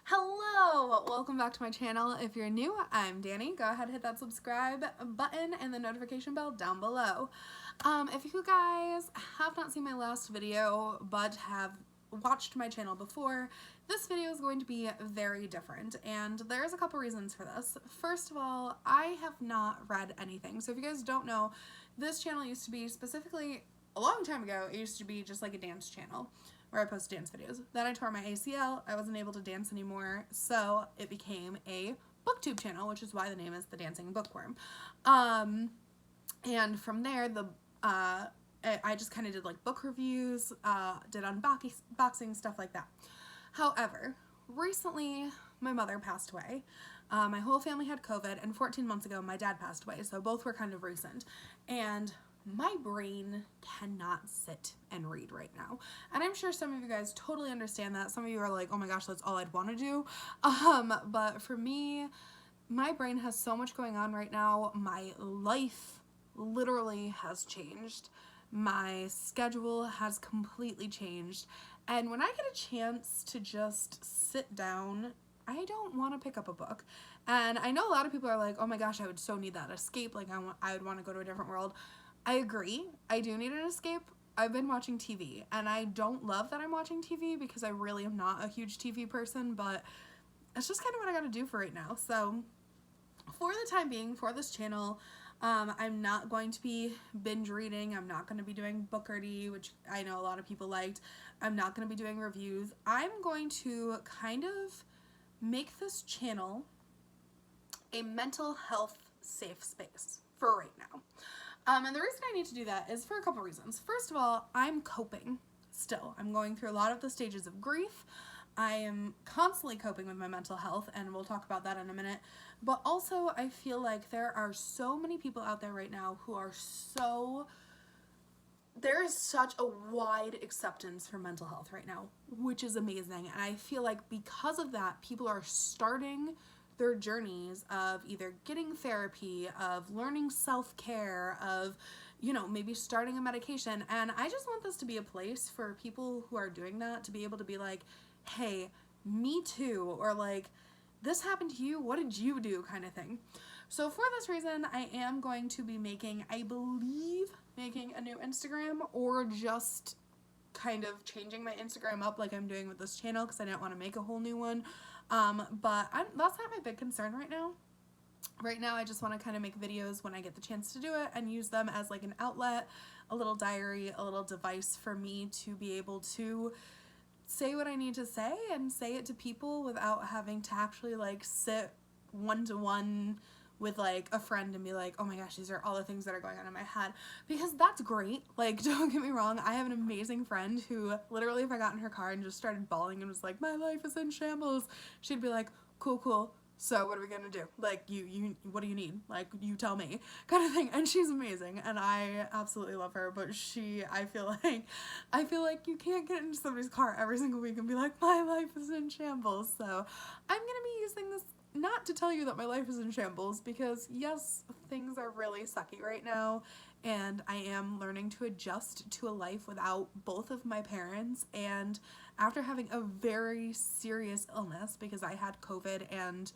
Hello! Welcome back to my channel. If you're new, I'm Danny. Go ahead and hit that subscribe button and the notification bell down below. If you guys have not seen my last video but have watched my channel before, this video is going to be very different, and there's a couple reasons for this. First of all, I have not read anything. So if you guys don't know, this channel used to be specifically, a long time ago, it used to be just like a dance channel where I post dance videos. Then I tore my ACL, I wasn't able to dance anymore, so it became a booktube channel, which is why the name is The Dancing Bookworm. And from there, I just kind of did like book reviews, did unboxing, stuff like that. However, recently my mother passed away. My whole family had COVID, and 14 months ago my dad passed away, so both were kind of recent. And my brain cannot sit and read right now. And I'm sure some of you guys totally understand that. Some of you are like, oh my gosh, that's all I'd want to do. But for me, my brain has so much going on right now. My life literally has changed. My schedule has completely changed. And when I get a chance to just sit down, I don't want to pick up a book. And I know a lot of people are like, oh my gosh, I would so need that escape. Like I would want to go to a different world. I agree. I do need an escape. I've been watching TV, and I don't love that I'm watching TV because I really am not a huge TV person, but it's just kind of what I gotta do for right now. So for the time being, for this channel, I'm not going to be binge reading. I'm not going to be doing Bookerty, which I know a lot of people liked. I'm not going to be doing reviews. I'm going to kind of make this channel a mental health safe space for right now. And the reason I need to do that is for a couple reasons. First of all, I'm coping still. I'm going through a lot of the stages of grief. I am constantly coping with my mental health, and we'll talk about that in a minute. But also, I feel like there are so many people out there right now who are there is such a wide acceptance for mental health right now, which is amazing. And I feel like because of that, people are starting their journeys of either getting therapy, of learning self-care, of, you know, maybe starting a medication. And I just want this to be a place for people who are doing that to be able to be like, hey, me too, or like, this happened to you, what did you do, kind of thing. So for this reason, I am going to be making, I believe, making a new Instagram, or just kind of changing my Instagram up like I'm doing with this channel, because I didn't want to make a whole new one. But that's not my big concern right now. Right now I just want to kind of make videos when I get the chance to do it and use them as like an outlet, a little diary, a little device for me to be able to say what I need to say and say it to people without having to actually like sit one-to-one with like a friend and be like, oh my gosh, these are all the things that are going on in my head, because that's great. Like, don't get me wrong, I have an amazing friend who literally, if I got in her car and just started bawling and was like, my life is in shambles, she'd be like, cool, so what are we gonna do? Like, you what do you need? Like, you tell me, kind of thing. And she's amazing, and I absolutely love her. But I feel like you can't get into somebody's car every single week and be like, my life is in shambles. So I'm gonna be using this not to tell you that my life is in shambles, because yes, things are really sucky right now, and I am learning to adjust to a life without both of my parents. And after having a very serious illness, because I had COVID and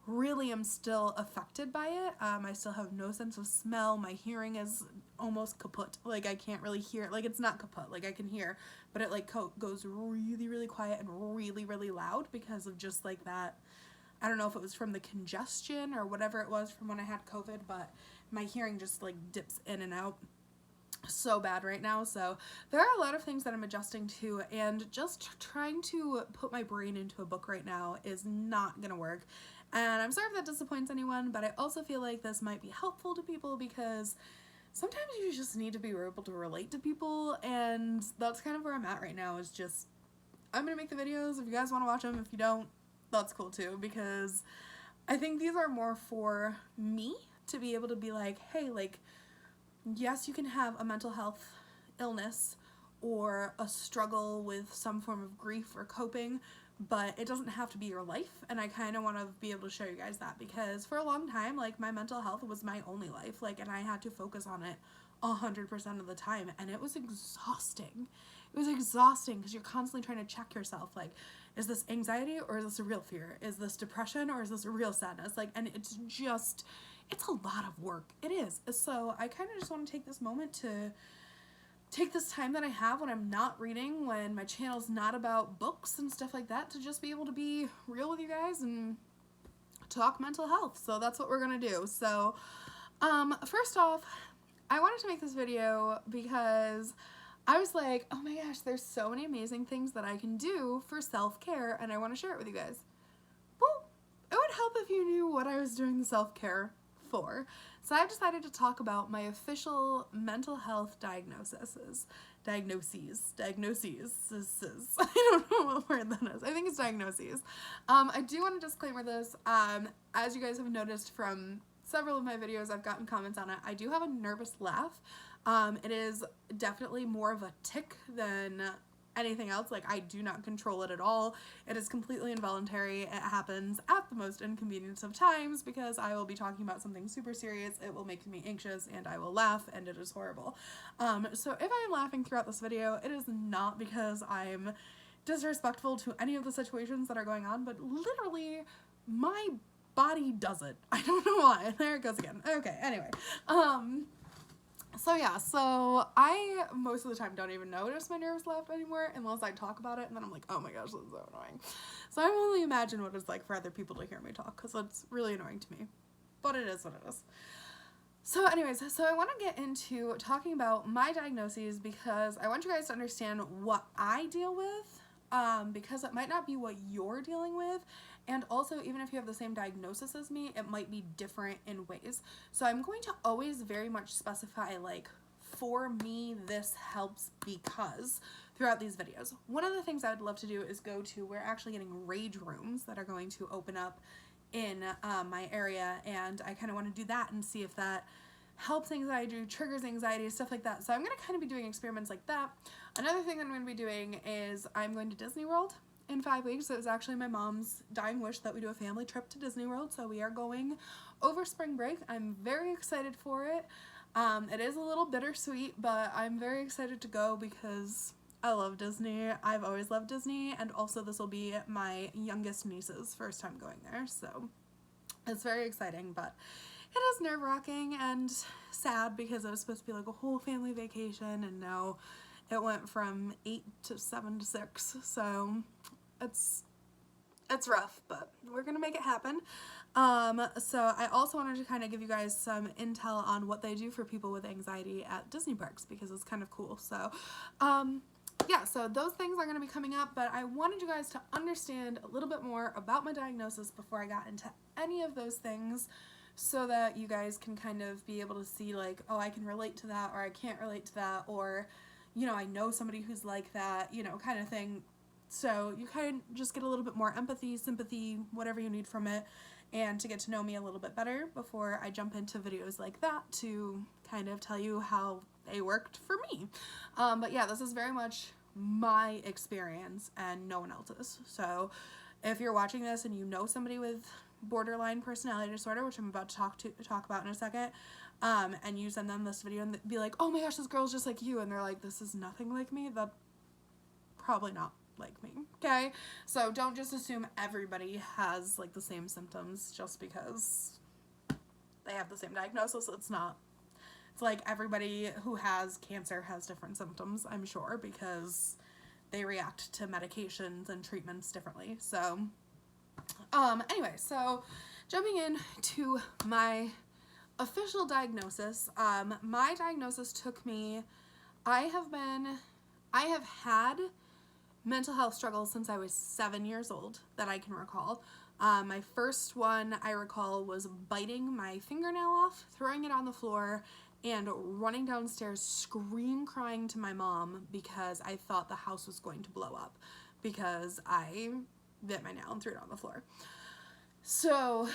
really am still affected by it, I still have no sense of smell, my hearing is almost kaput, like I can't really hear, like it's not kaput, like I can hear, but it like goes really quiet and really loud because of just like that. I don't know if it was from the congestion or whatever it was from when I had COVID, but my hearing just like dips in and out so bad right now. So there are a lot of things that I'm adjusting to, and just trying to put my brain into a book right now is not gonna work. And I'm sorry if that disappoints anyone, but I also feel like this might be helpful to people, because sometimes you just need to be able to relate to people, and that's kind of where I'm at right now, is just, I'm gonna make the videos. If you guys want to watch them, if you don't, that's cool too, because I think these are more for me to be able to be like, hey, like, yes, you can have a mental health illness or a struggle with some form of grief or coping, but it doesn't have to be your life. And I kind of want to be able to show you guys that, because for a long time, like, my mental health was my only life, like, and I had to focus on it 100% of the time, and it was exhausting. It was exhausting because you're constantly trying to check yourself, like, is this anxiety or is this a real fear? Is this depression or is this a real sadness? Like, and it's a lot of work. It is. So I kind of just want to take this moment to take this time that I have when I'm not reading, when my channel's not about books and stuff like that, to just be able to be real with you guys and talk mental health. So that's what we're gonna do. So first off, I wanted to make this video because I was like, oh my gosh, there's so many amazing things that I can do for self-care, and I want to share it with you guys. Well, it would help if you knew what I was doing the self-care for. So I've decided to talk about my official mental health diagnoses. I don't know what word that is. I think it's diagnoses. I do want to disclaimer this. As you guys have noticed from several of my videos, I've gotten comments on it. I do have a nervous laugh. It is definitely more of a tic than anything else. Like, I do not control it at all. It is completely involuntary. It happens at the most inconvenient of times because I will be talking about something super serious. It will make me anxious and I will laugh, and it is horrible. So if I am laughing throughout this video, it is not because I'm disrespectful to any of the situations that are going on, but literally my body does it. I don't know why. There it goes again. Okay, anyway. So yeah, so I most of the time don't even notice my nerves laugh anymore unless I talk about it, and then I'm like, oh my gosh, this is so annoying. So I can only imagine what it's like for other people to hear me talk, because it's really annoying to me. But it is what it is. So anyways, so I want to get into talking about my diagnoses because I want you guys to understand what I deal with, because it might not be what you're dealing with. And also, even if you have the same diagnosis as me, it might be different in ways. So I'm going to always very much specify, like, for me, this helps because throughout these videos. One of the things I would love to do is we're actually getting rage rooms that are going to open up in my area. And I kind of want to do that and see if that helps anxiety, triggers anxiety, stuff like that. So I'm going to kind of be doing experiments like that. Another thing that I'm going to be doing is I'm going to Disney World in 5 weeks. It was actually my mom's dying wish that we do a family trip to Disney World, so we are going over spring break. I'm very excited for it. It is a little bittersweet, but I'm very excited to go because I love Disney. I've always loved Disney, and also this will be my youngest niece's first time going there, so it's very exciting, but it is nerve-wracking and sad because it was supposed to be like a whole family vacation, and now it went from 8 to 7 to 6, so it's rough, but we're gonna make it happen. So I also wanted to kind of give you guys some intel on what they do for people with anxiety at Disney parks because it's kind of cool. So yeah, so those things are going to be coming up, but I wanted you guys to understand a little bit more about my diagnosis before I got into any of those things, so that you guys can kind of be able to see, like, oh, I can relate to that, or I can't relate to that, or, you know, I know somebody who's like that, you know, kind of thing. So you kind of just get a little bit more empathy, sympathy, whatever you need from it, and to get to know me a little bit better before I jump into videos like that to kind of tell you how they worked for me. But yeah, this is very much my experience and no one else's. So if you're watching this and you know somebody with borderline personality disorder, which I'm about to talk about in a second, and you send them this video and be like, oh my gosh, this girl's just like you, and they're like, this is nothing like me, that probably not like me, okay? So don't just assume everybody has like the same symptoms just because they have the same diagnosis. It's not. It's like everybody who has cancer has different symptoms, I'm sure, because they react to medications and treatments differently. So anyway, so jumping into my official diagnosis, my diagnosis took me, I have had mental health struggles since I was 7 years old that I can recall. My first one I recall was biting my fingernail off, throwing it on the floor, and running downstairs crying to my mom because I thought the house was going to blow up because I bit my nail and threw it on the floor. So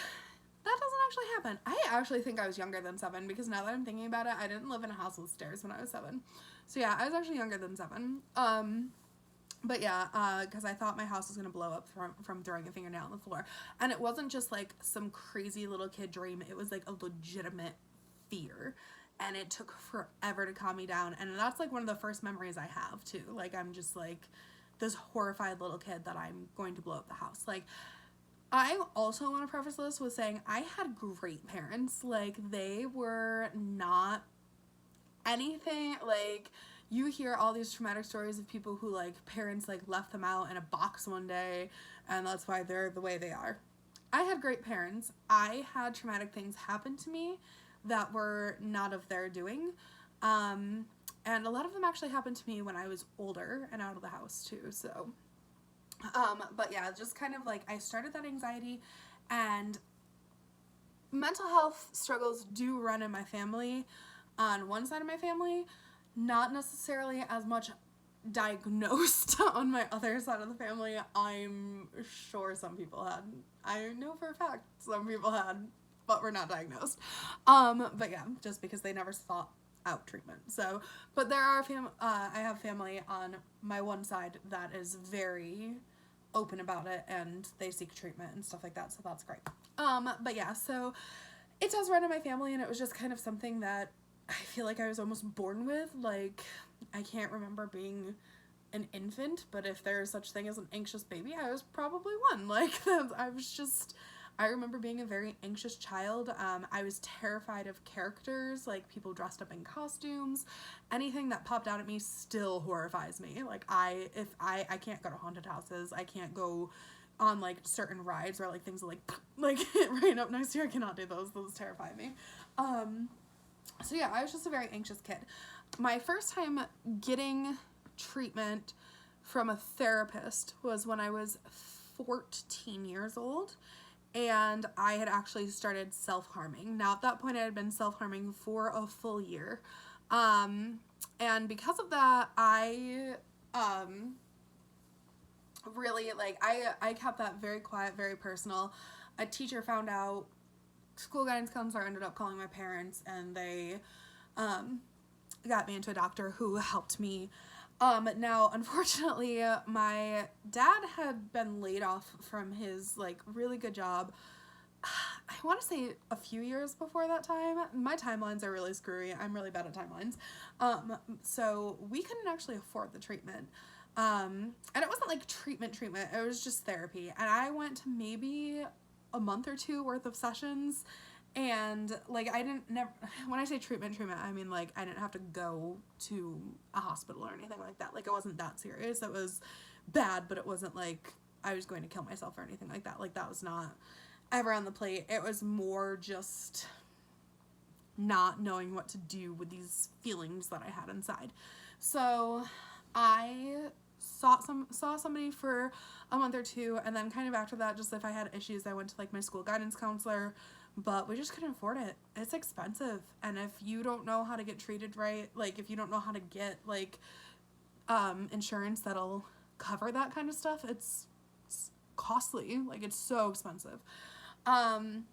that doesn't actually happen. I actually think I was younger than 7 because now that I'm thinking about it, I didn't live in a house with stairs when I was 7. So yeah, I was actually younger than 7. But yeah, because I thought my house was going to blow up from throwing a fingernail on the floor. And it wasn't just like some crazy little kid dream. It was like a legitimate fear. and it took forever to calm me down. And that's like one of the first memories I have too. Like, I'm just like this horrified little kid that I'm going to blow up the house. Like, I also want to preface this with saying I had great parents. Like, they were not anything, like, you hear all these traumatic stories of people who, like, parents, like, left them out in a box one day, and that's why they're the way they are. I had great parents. I had traumatic things happen to me that were not of their doing, and a lot of them actually happened to me when I was older and out of the house, too, so... but yeah, just kind of like, I started that anxiety, and mental health struggles do run in my family. On one side of my family, not necessarily as much diagnosed on my other side of the family. I'm sure some people had. I know for a fact some people had, but were not diagnosed. But yeah, just because they never sought out treatment. So, but there are I have family on my one side that is very open about it, and they seek treatment and stuff like that, so that's great. But yeah, so it does run in my family, and it was just kind of something that I feel like I was almost born with. Like, I can't remember being an infant, but if there's such thing as an anxious baby, I was probably one. Like, I remember being a very anxious child. I was terrified of characters, like people dressed up in costumes. Anything that popped out at me still horrifies me. Like, I can't go to haunted houses. I can't go on, like, certain rides where, like, things are, like right up next to you. I cannot do those. Those terrify me. So yeah, I was just a very anxious kid. My first time getting treatment from a therapist was when I was 14 years old. And I had actually started self-harming. Now, at that point, I had been self-harming for a full year. And because of that, I really, like, I kept that very quiet, very personal. A teacher found out, school guidance counselor ended up calling my parents, and they got me into a doctor who helped me. Now, unfortunately, my dad had been laid off from his, like, really good job, I want to say a few years before that time. My timelines are really screwy. I'm really bad at timelines. So we couldn't actually afford the treatment. And it wasn't, like, treatment, it was just therapy. And I went to maybe a month or two worth of sessions, and, like, when I say treatment, I mean, like, I didn't have to go to a hospital or anything like that. Like, it wasn't that serious. It was bad, but it wasn't, like, I was going to kill myself or anything like that. Like, that was not ever on the plate. It was more just not knowing what to do with these feelings that I had inside. So I saw somebody for a month or two, and then kind of after that, just if I had issues, I went to, like, my school guidance counselor. But we just couldn't afford it. It's expensive. And if you don't know how to get treated right, like, if you don't know how to get, like, insurance that'll cover that kind of stuff, it's costly. Like, it's so expensive. Anywho.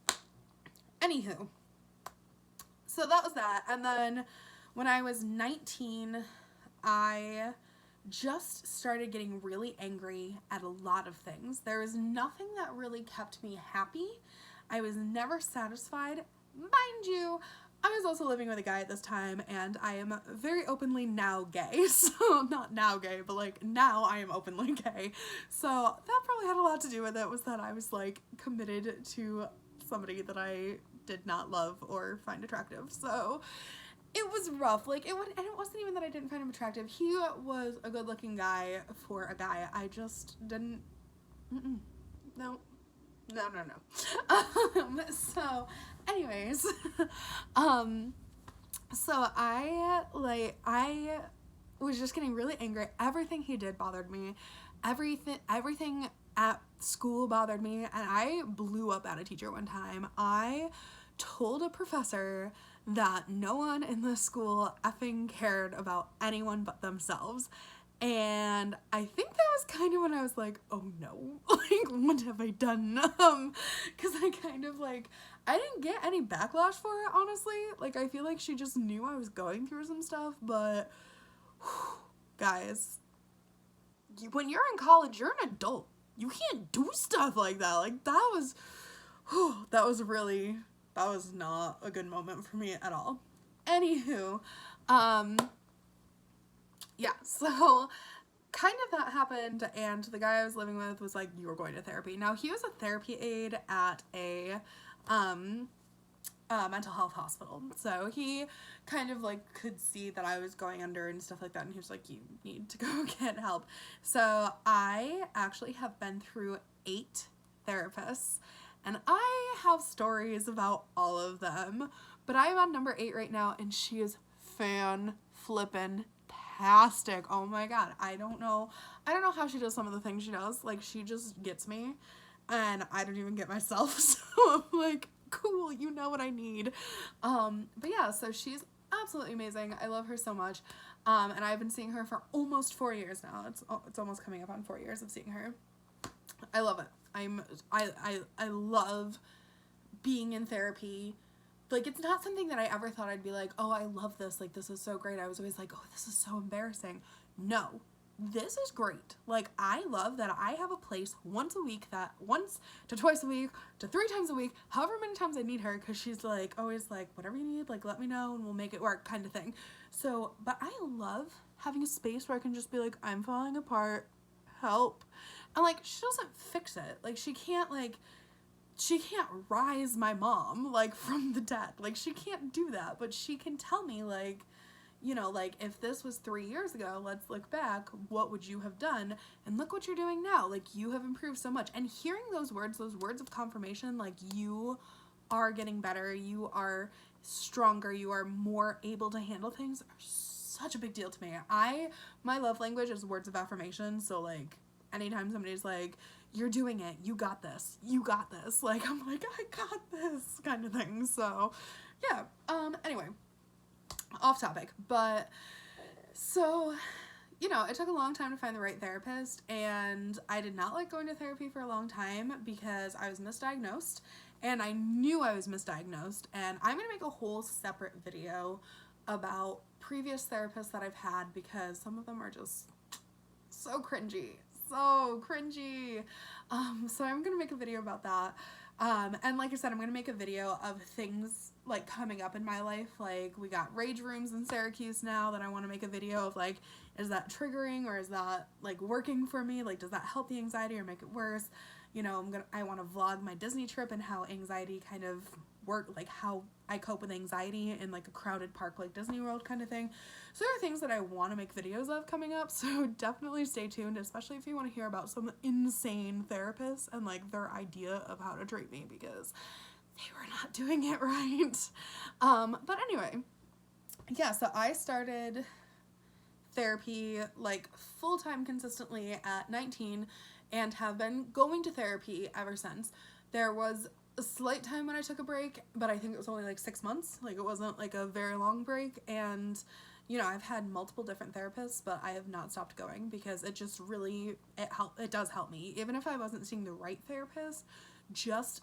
So that was that. And then when I was 19, I just started getting really angry at a lot of things. There was nothing that really kept me happy. I was never satisfied. Mind you, I was also living with a guy at this time, and I am very openly now gay. So, not now gay, but, like, now I am openly gay. So, that probably had a lot to do with it, was that I was, like, committed to somebody that I did not love or find attractive. So, it was rough. Like, and it wasn't even that I didn't find him attractive. He was a good-looking guy for a guy. I just didn't... No. So, anyways, so I was just getting really angry. Everything he did bothered me. Everything at school bothered me, and I blew up at a teacher one time. I told a professor that no one in the school effing cared about anyone but themselves. And I think that was kind of when I was like, oh no, like, what have I done? Because I kind of, like, I didn't get any backlash for it, honestly. Like, I feel like she just knew I was going through some stuff, but, guys, when you're in college, you're an adult. You can't do stuff like that. Like, that was not a good moment for me at all. Anywho, yeah, so kind of that happened, and the guy I was living with was like, you were going to therapy. Now, he was a therapy aide at a mental health hospital, so he kind of like could see that I was going under and stuff like that, and he was like, you need to go get help. So I actually have been through 8 therapists, and I have stories about all of them, but I am on number 8 right now, and she is fan-flippin'-tastic. Oh my god, I don't know how she does some of the things she does. Like, she just gets me, and I don't even get myself, so I'm like, cool, you know what I need. But yeah, so she's absolutely amazing. I love her so much. And I've been seeing her for almost 4 years now. It's almost coming up on 4 years of seeing her. I love it. I love being in therapy. Like, it's not something that I ever thought I'd be like, oh, I love this. Like, this is so great. I was always like, oh, this is so embarrassing. No, this is great. Like, I love that I have a place once to twice a week to 3 times a week, however many times I need her, because she's like, always like, whatever you need, like, let me know and we'll make it work, kind of thing. So, but I love having a space where I can just be like, I'm falling apart, help. And like, she doesn't fix it. Like, she can't rise my mom, like, from the dead. Like, she can't do that, but she can tell me, like, you know, like, if this was 3 years ago, let's look back, what would you have done? And look what you're doing now. Like, you have improved so much. And hearing those words of confirmation, like, you are getting better, you are stronger, you are more able to handle things, are such a big deal to me. My love language is words of affirmation, so, like, anytime somebody's like, you're doing it, you got this, like, I'm like, I got this, kind of thing. So yeah, anyway, off topic, but so, you know, it took a long time to find the right therapist, and I did not like going to therapy for a long time because I was misdiagnosed, and I knew I was misdiagnosed, and I'm gonna make a whole separate video about previous therapists that I've had, because some of them are just so cringy. So I'm gonna make a video about that. And like I said, I'm gonna make a video of things like coming up in my life. Like, we got rage rooms in Syracuse now that I want to make a video of, like, is that triggering or is that like working for me? Like, does that help the anxiety or make it worse? You know, I want to vlog my Disney trip and how anxiety kind of like how I cope with anxiety in like a crowded park like Disney World kind of thing. So there are things that I want to make videos of coming up, so definitely stay tuned, especially if you want to hear about some insane therapists and like their idea of how to treat me, because they were not doing it right. But anyway, yeah, so I started therapy like full-time consistently at 19 and have been going to therapy ever since. There was a slight time when I took a break, but I think it was only like 6 months. Like, it wasn't like a very long break, and you know, I've had multiple different therapists, but I have not stopped going because it just really, it does help me. Even if I wasn't seeing the right therapist, it's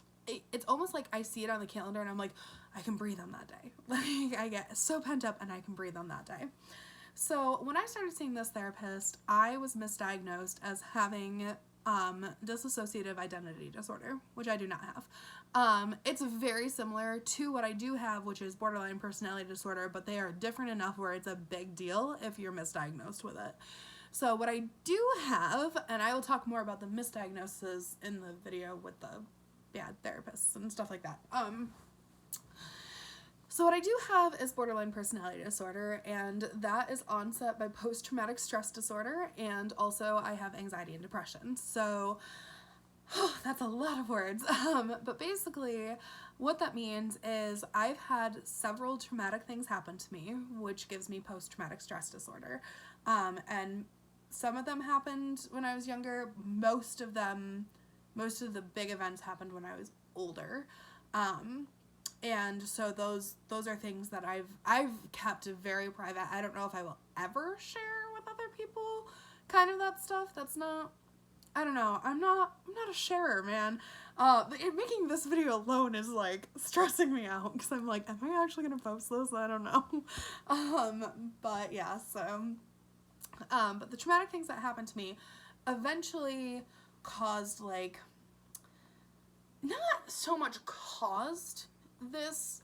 almost like I see it on the calendar and I'm like, I can breathe on that day. Like, I get so pent up and I can breathe on that day. So when I started seeing this therapist, I was misdiagnosed as having dissociative identity disorder, which I do not have. It's very similar to what I do have, which is borderline personality disorder, but they are different enough where it's a big deal if you're misdiagnosed with it. So what I do have, and I will talk more about the misdiagnoses in the video with the bad therapists and stuff like that. So what I do have is borderline personality disorder, and that is onset by post-traumatic stress disorder, and also I have anxiety and depression. So that's a lot of words. But basically what that means is I've had several traumatic things happen to me, which gives me post-traumatic stress disorder. And some of them happened when I was younger. Most of the big events happened when I was older. And so those are things that I've kept very private. I don't know if I will ever share with other people kind of that stuff. That's not, I don't know. I'm not a sharer, man. Making this video alone is like stressing me out because I'm like, am I actually gonna post this? I don't know. But yeah, so but the traumatic things that happened to me eventually caused, like, not so much caused this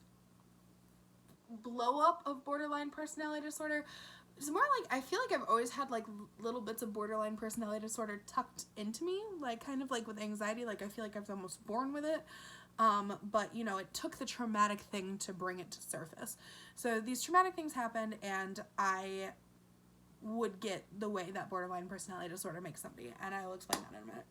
blow up of borderline personality disorder. It's more like, I feel like I've always had like little bits of borderline personality disorder tucked into me, like kind of like with anxiety, like I feel like I was almost born with it. But you know, it took the traumatic thing to bring it to surface. So these traumatic things happened, and I would get the way that borderline personality disorder makes somebody, and I will explain that in a minute.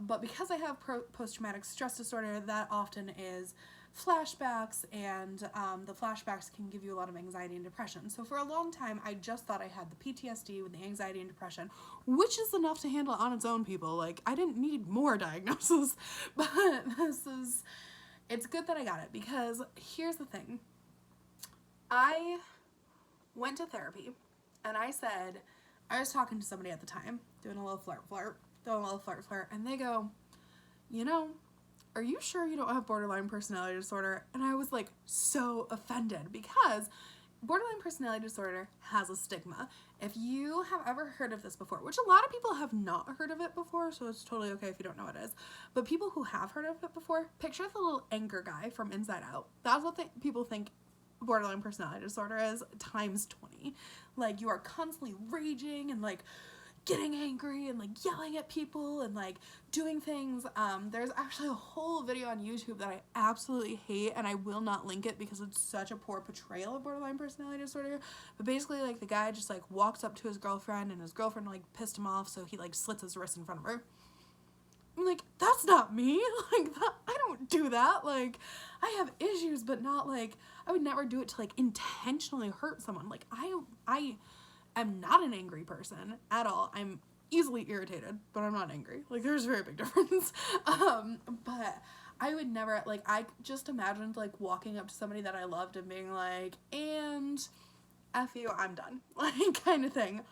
But because I have post-traumatic stress disorder, that often is flashbacks, and the flashbacks can give you a lot of anxiety and depression. So for a long time, I just thought I had the PTSD with the anxiety and depression, which is enough to handle it on its own, people. Like, I didn't need more diagnosis, but it's good that I got it, because here's the thing. I went to therapy, and I said, I was talking to somebody at the time, doing a little flirt, and they go, you know, are you sure you don't have borderline personality disorder? And I was like so offended, because borderline personality disorder has a stigma. If you have ever heard of this before, which a lot of people have not heard of it before, so it's totally okay if you don't know what it is, but people who have heard of it before, picture the little anger guy from Inside Out. That's what people think borderline personality disorder is, times 20. Like, you are constantly raging and like getting angry and like yelling at people and like doing things. There's actually a whole video on YouTube that I absolutely hate, and I will not link it because it's such a poor portrayal of borderline personality disorder. But basically, like, the guy just like walks up to his girlfriend, and his girlfriend like pissed him off, so he like slits his wrist in front of her. I'm like, that's not me. Like, that, I don't do that. Like, I have issues, but not like, I would never do it to like intentionally hurt someone. Like, I am not an angry person at all. I'm easily irritated, but I'm not angry. Like, there's a very big difference. But I would never, like, I just imagined like walking up to somebody that I loved and being like, and F you, I'm done. Like, kind of thing.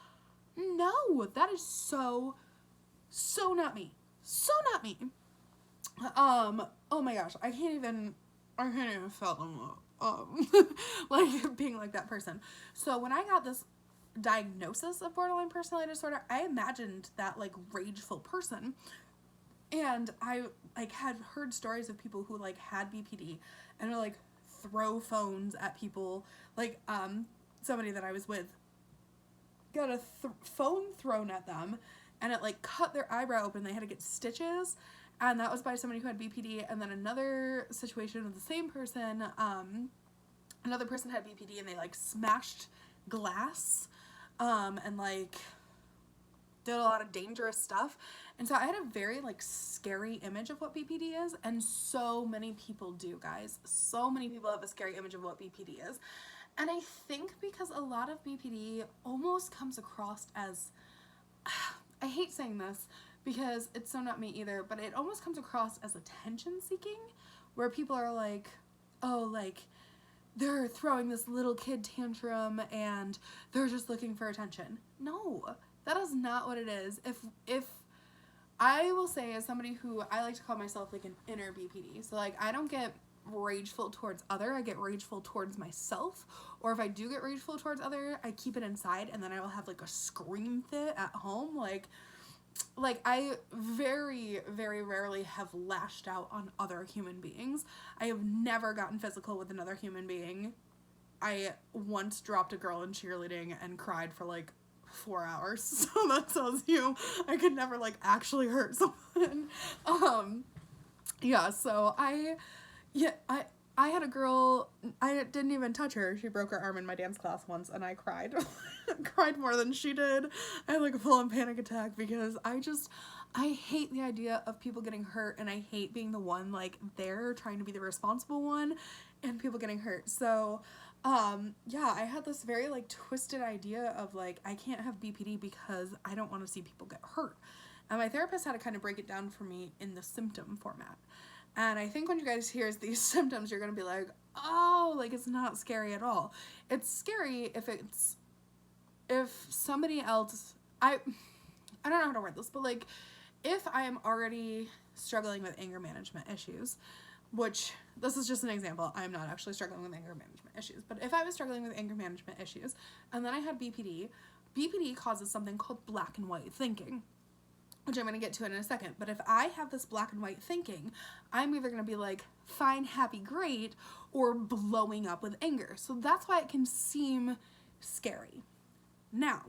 No, that is so not me. So not me. Oh my gosh, I can't even fathom like being like that person. So when I got this diagnosis of borderline personality disorder, I imagined that like rageful person, and I like had heard stories of people who like had BPD and would like throw phones at people. Like somebody that I was with got a phone thrown at them, and it like cut their eyebrow open. They had to get stitches, and that was by somebody who had BPD. And then another situation with the same person, another person had BPD, and they like smashed glass and like did a lot of dangerous stuff. And so I had a very like scary image of what BPD is, and so many people do, guys. So many people have a scary image of what BPD is. And I think because a lot of BPD almost comes across as, I hate saying this because it's so not me either, but it almost comes across as attention seeking, where people are like, oh, like, they're throwing this little kid tantrum and they're just looking for attention. No, that is not what it is. If I will say, as somebody who, I like to call myself like an inner BPD, so like I don't get rageful towards other, I get rageful towards myself. Or if I do get rageful towards other, I keep it inside, and then I will have like a scream fit at home. Like I very, very rarely have lashed out on other human beings. I have never gotten physical with another human being. I once dropped a girl in cheerleading and cried for like 4 hours. So that tells you I could never like actually hurt someone. Yeah, so I had a girl, I didn't even touch her. She broke her arm in my dance class once, and I cried. Cried more than she did. I had like a full-on panic attack because I hate the idea of people getting hurt, and I hate being the one like there trying to be the responsible one and people getting hurt. So yeah, I had this very like twisted idea of like, I can't have BPD because I don't want to see people get hurt. And my therapist had to kind of break it down for me in the symptom format. And I think when you guys hear these symptoms, you're going to be like, oh, like, it's not scary at all. It's scary if somebody else, I don't know how to word this, but like, if I am already struggling with anger management issues, which, this is just an example, I'm not actually struggling with anger management issues, but if I was struggling with anger management issues, and then I had BPD causes something called black and white thinking, which I'm going to get to in a second. But if I have this black and white thinking, I'm either going to be like, fine, happy, great, or blowing up with anger. So that's why it can seem scary. Now,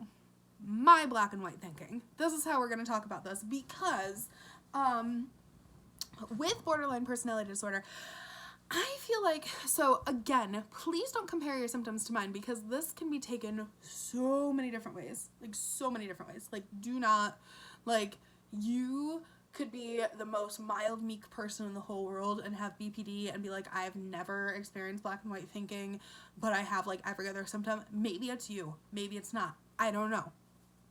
my black and white thinking, this is how we're going to talk about this, because with borderline personality disorder, I feel like, so again, please don't compare your symptoms to mine, because this can be taken so many different ways. Like, so many different ways. Like, do not, like, you could be the most mild, meek person in the whole world and have BPD and be like, I've never experienced black and white thinking, but I have, like, every other symptom. Maybe it's you. Maybe it's not. I don't know.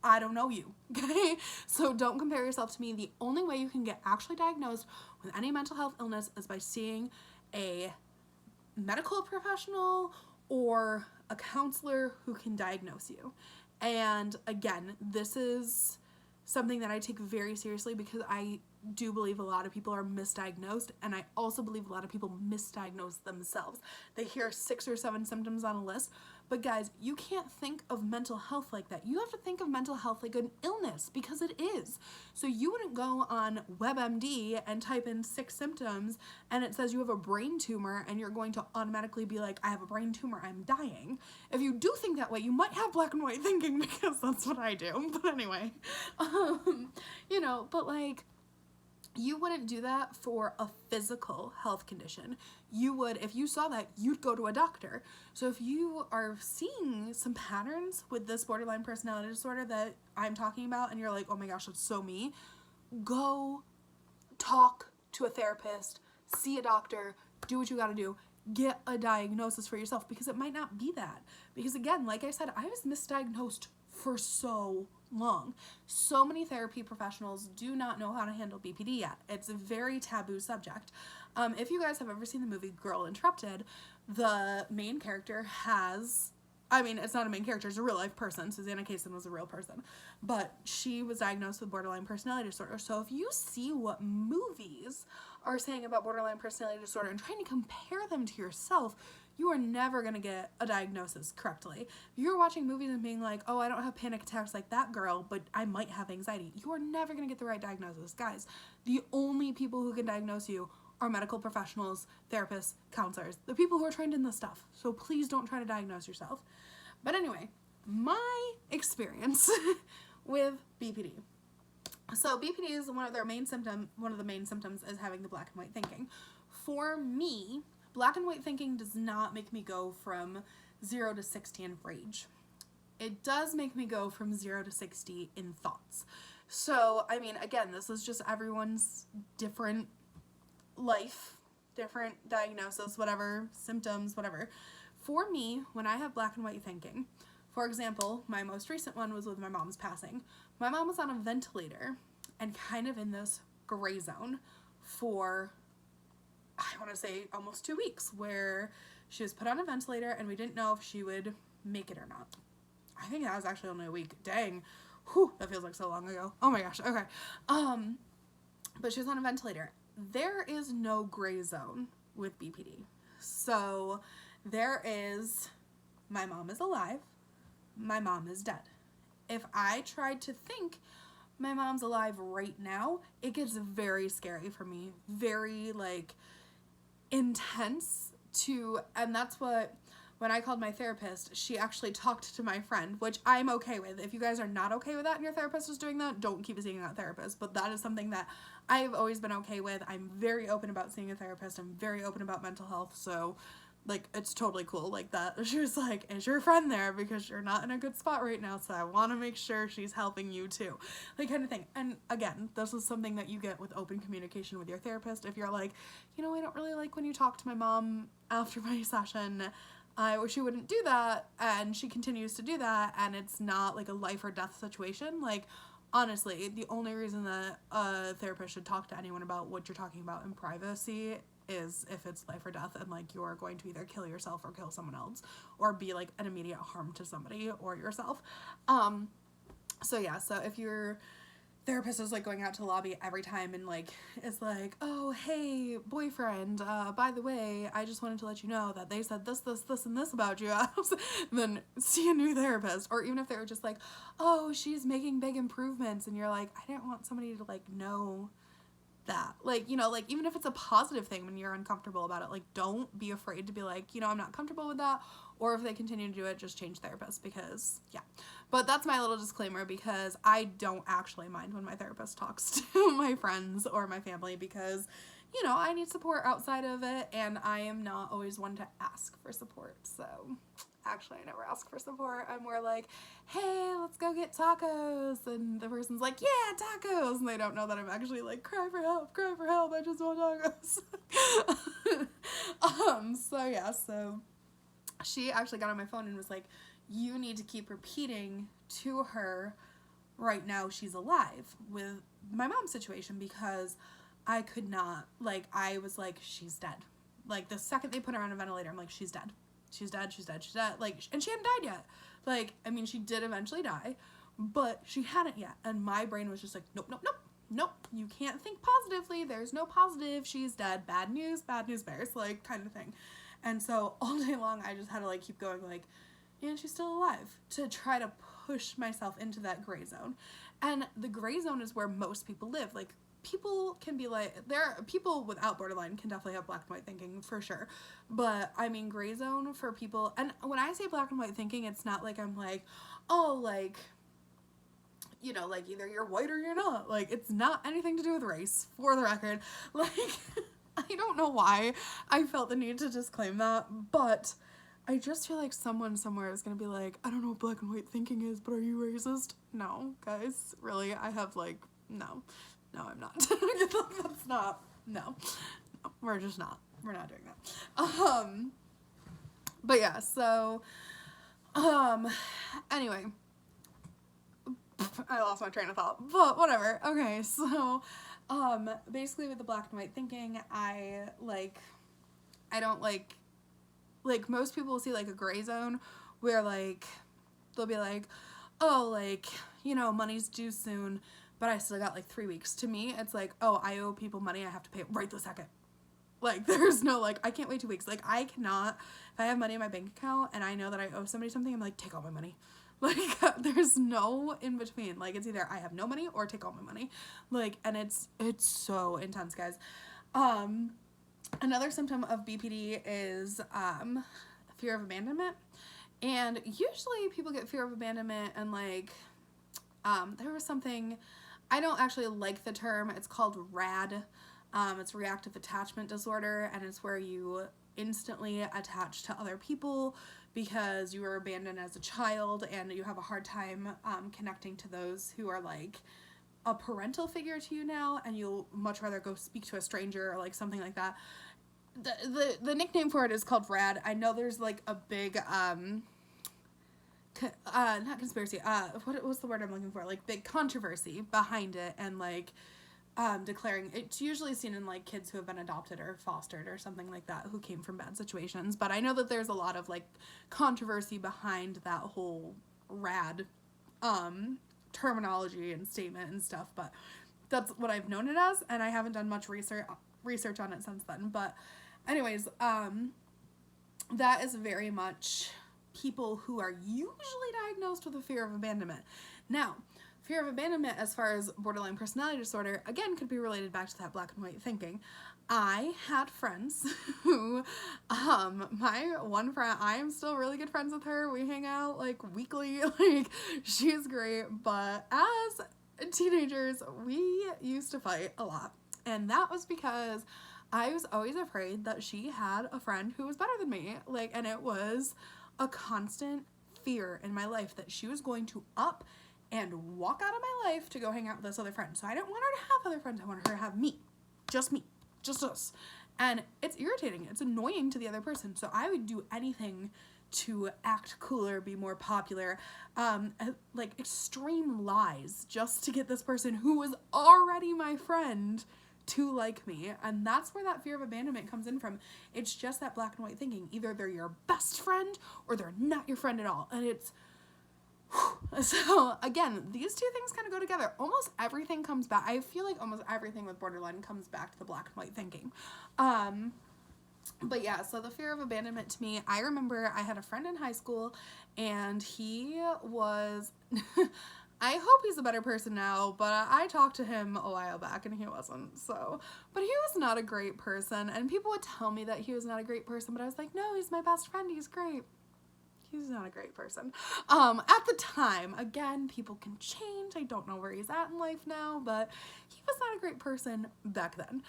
I don't know you, okay? So don't compare yourself to me. The only way you can get actually diagnosed with any mental health illness is by seeing a medical professional or a counselor who can diagnose you. And again, this is something that I take very seriously, because I do believe a lot of people are misdiagnosed, and I also believe a lot of people misdiagnose themselves. They hear 6 or 7 symptoms on a list, but guys, you can't think of mental health like that. You have to think of mental health like an illness, because it is. So you wouldn't go on WebMD and type in 6 symptoms and it says you have a brain tumor, and you're going to automatically be like, I have a brain tumor, I'm dying. If you do think that way, you might have black and white thinking, because that's what I do. But anyway, you know, but like, you wouldn't do that for a physical health condition. You would, if you saw that, you'd go to a doctor. So if you are seeing some patterns with this borderline personality disorder that I'm talking about, and you're like, oh my gosh, that's so me, go talk to a therapist, see a doctor, do what you gotta do, get a diagnosis for yourself, because it might not be that. Because again, like I said, I was misdiagnosed for so long. So many therapy professionals do not know how to handle BPD yet. It's a very taboo subject. If you guys have ever seen the movie Girl Interrupted, the main character has, I mean, it's not a main character, it's a real life person. Susanna Kaysen was a real person, but she was diagnosed with borderline personality disorder. So if you see what movies are saying about borderline personality disorder and trying to compare them to yourself, you are never going to get a diagnosis correctly. If you're watching movies and being like, oh, I don't have panic attacks like that girl, but I might have anxiety, you are never going to get the right diagnosis. Guys, the only people who can diagnose you are medical professionals, therapists, counselors, the people who are trained in this stuff. So please don't try to diagnose yourself. But anyway, my experience with BPD. So BPD is one of the main symptoms is having the black and white thinking. For me, black and white thinking does not make me go from 0 to 60 in rage. It does make me go from 0 to 60 in thoughts. So, I mean, again, this is just everyone's different life, different diagnosis, whatever, symptoms, whatever. For me, when I have black and white thinking, for example, my most recent one was with my mom's passing. My mom was on a ventilator and kind of in this gray zone for, I want to say, almost 2 weeks, where she was put on a ventilator and we didn't know if she would make it or not. I think that was actually only a week. Dang. Whew, that feels like so long ago. Oh my gosh. Okay. But she was on a ventilator. There is no gray zone with BPD. So there is, my mom is alive, my mom is dead. If I tried to think my mom's alive right now, it gets very scary for me. Very, like, intense and that's what, when I called my therapist, she actually talked to my friend, which I'm okay with. If you guys are not okay with that and your therapist is doing that, don't keep seeing that therapist. But that is something that I've always been okay with. I'm very open about seeing a therapist. I'm very open about mental health. So, like, it's totally cool like that. She was like, is your friend there? Because you're not in a good spot right now, so I want to make sure she's helping you too. Like, kind of thing. And again, this is something that you get with open communication with your therapist. If you're like, you know, I don't really like when you talk to my mom after my session, I wish you wouldn't do that, and she continues to do that, and it's not like a life or death situation. Like, honestly, the only reason that a therapist should talk to anyone about what you're talking about in privacy is if it's life or death, and like you're going to either kill yourself or kill someone else, or be like an immediate harm to somebody or yourself. So yeah, so if you're therapist is like going out to the lobby every time and like is like, oh hey boyfriend, by the way, I just wanted to let you know that they said this and this about you. Then see a new therapist. Or even if they were just like, oh, she's making big improvements, and you're like, I didn't want somebody to like know that, like, you know, like even if it's a positive thing, when you're uncomfortable about it, like don't be afraid to be like, you know, I'm not comfortable with that. Or if they continue to do it, just change therapists, because yeah. But that's my little disclaimer, because I don't actually mind when my therapist talks to my friends or my family, because, you know, I need support outside of it, and I am not always one to ask for support. So actually, I never ask for support. I'm more like, hey, let's go get tacos. And the person's like, yeah, tacos. And they don't know that I'm actually like, cry for help, I just want tacos. So yeah, so she actually got on my phone and was like, you need to keep repeating to her right now she's alive with my mom's situation, because I could not, like, I was like, she's dead. Like, the second they put her on a ventilator, I'm like, she's dead. She's dead. Like, and she hadn't died yet. Like, I mean, she did eventually die, but she hadn't yet. And my brain was just like, nope. You can't think positively. There's no positive. She's dead. Bad news bears, like, kind of thing. And so all day long, I just had to like keep going, like, yeah, she's still alive, to try to push myself into that gray zone. And the gray zone is where most people live. Like, people can be like, people without borderline can definitely have black and white thinking for sure. But I mean, gray zone for people, and when I say black and white thinking, it's not like I'm like, oh, like, you know, like either you're white or you're not. Like, it's not anything to do with race, for the record. Like, I don't know why I felt the need to disclaim that, but I just feel like someone somewhere is gonna be like, I don't know what black and white thinking is, but are you racist? No, guys, really, I have like, no, I'm not. That's not, no, we're just not, we're not doing that. But yeah, so, anyway, I lost my train of thought, but whatever. Okay, so, basically with the black and white thinking, I don't like most people will see like a gray zone where like they'll be like, oh, like, you know, money's due soon, but I still got like 3 weeks. To me, it's like, oh, I owe people money, I have to pay it right this second. Like, there's no like, I can't wait 2 weeks. Like, I cannot, if I have money in my bank account and I know that I owe somebody something, I'm like, take all my money. Like, there's no in between. Like, it's either I have no money or take all my money. Like, and it's so intense, guys. Another symptom of BPD is fear of abandonment. And usually people get fear of abandonment and like, there was something, I don't actually like the term, it's called RAD. It's reactive attachment disorder, and it's where you instantly attach to other people because you were abandoned as a child and you have a hard time connecting to those who are like a parental figure to you now, and you'll much rather go speak to a stranger or like something like that. The nickname for it is called RAD. I know there's like a big not conspiracy, what's the word I'm looking for, like big controversy behind it, and like declaring it's usually seen in like kids who have been adopted or fostered or something like that who came from bad situations. But I know that there's a lot of like controversy behind that whole RAD terminology and statement and stuff, but that's what I've known it as, and I haven't done much research on it since then. But anyways, that is very much people who are usually diagnosed with a fear of abandonment. Now, fear of abandonment, as far as borderline personality disorder, again, could be related back to that black and white thinking. I had friends who, my one friend, I am still really good friends with her. We hang out like weekly, like she's great. But as teenagers, we used to fight a lot. And that was because I was always afraid that she had a friend who was better than me. Like, and it was a constant fear in my life that she was going to up and walk out of my life to go hang out with this other friend. So I didn't want her to have other friends. I wanted her to have me, just us. And it's irritating. It's annoying to the other person. So I would do anything to act cooler, be more popular, like extreme lies just to get this person who was already my friend to like me. And that's where that fear of abandonment comes in from. It's just that black and white thinking. Either they're your best friend or they're not your friend at all. And it's So again, these two things kind of go together. Almost everything comes back. I feel like almost everything with borderline comes back to the black and white thinking. But yeah, so the fear of abandonment to me, I remember I had a friend in high school, and he was, I hope he's a better person now, but I talked to him a while back and he wasn't, so, but he was not a great person, and people would tell me that he was not a great person, but I was like, no, he's my best friend, he's great. He's not a great person. At the time, again, people can change. I don't know where he's at in life now, but he was not a great person back then.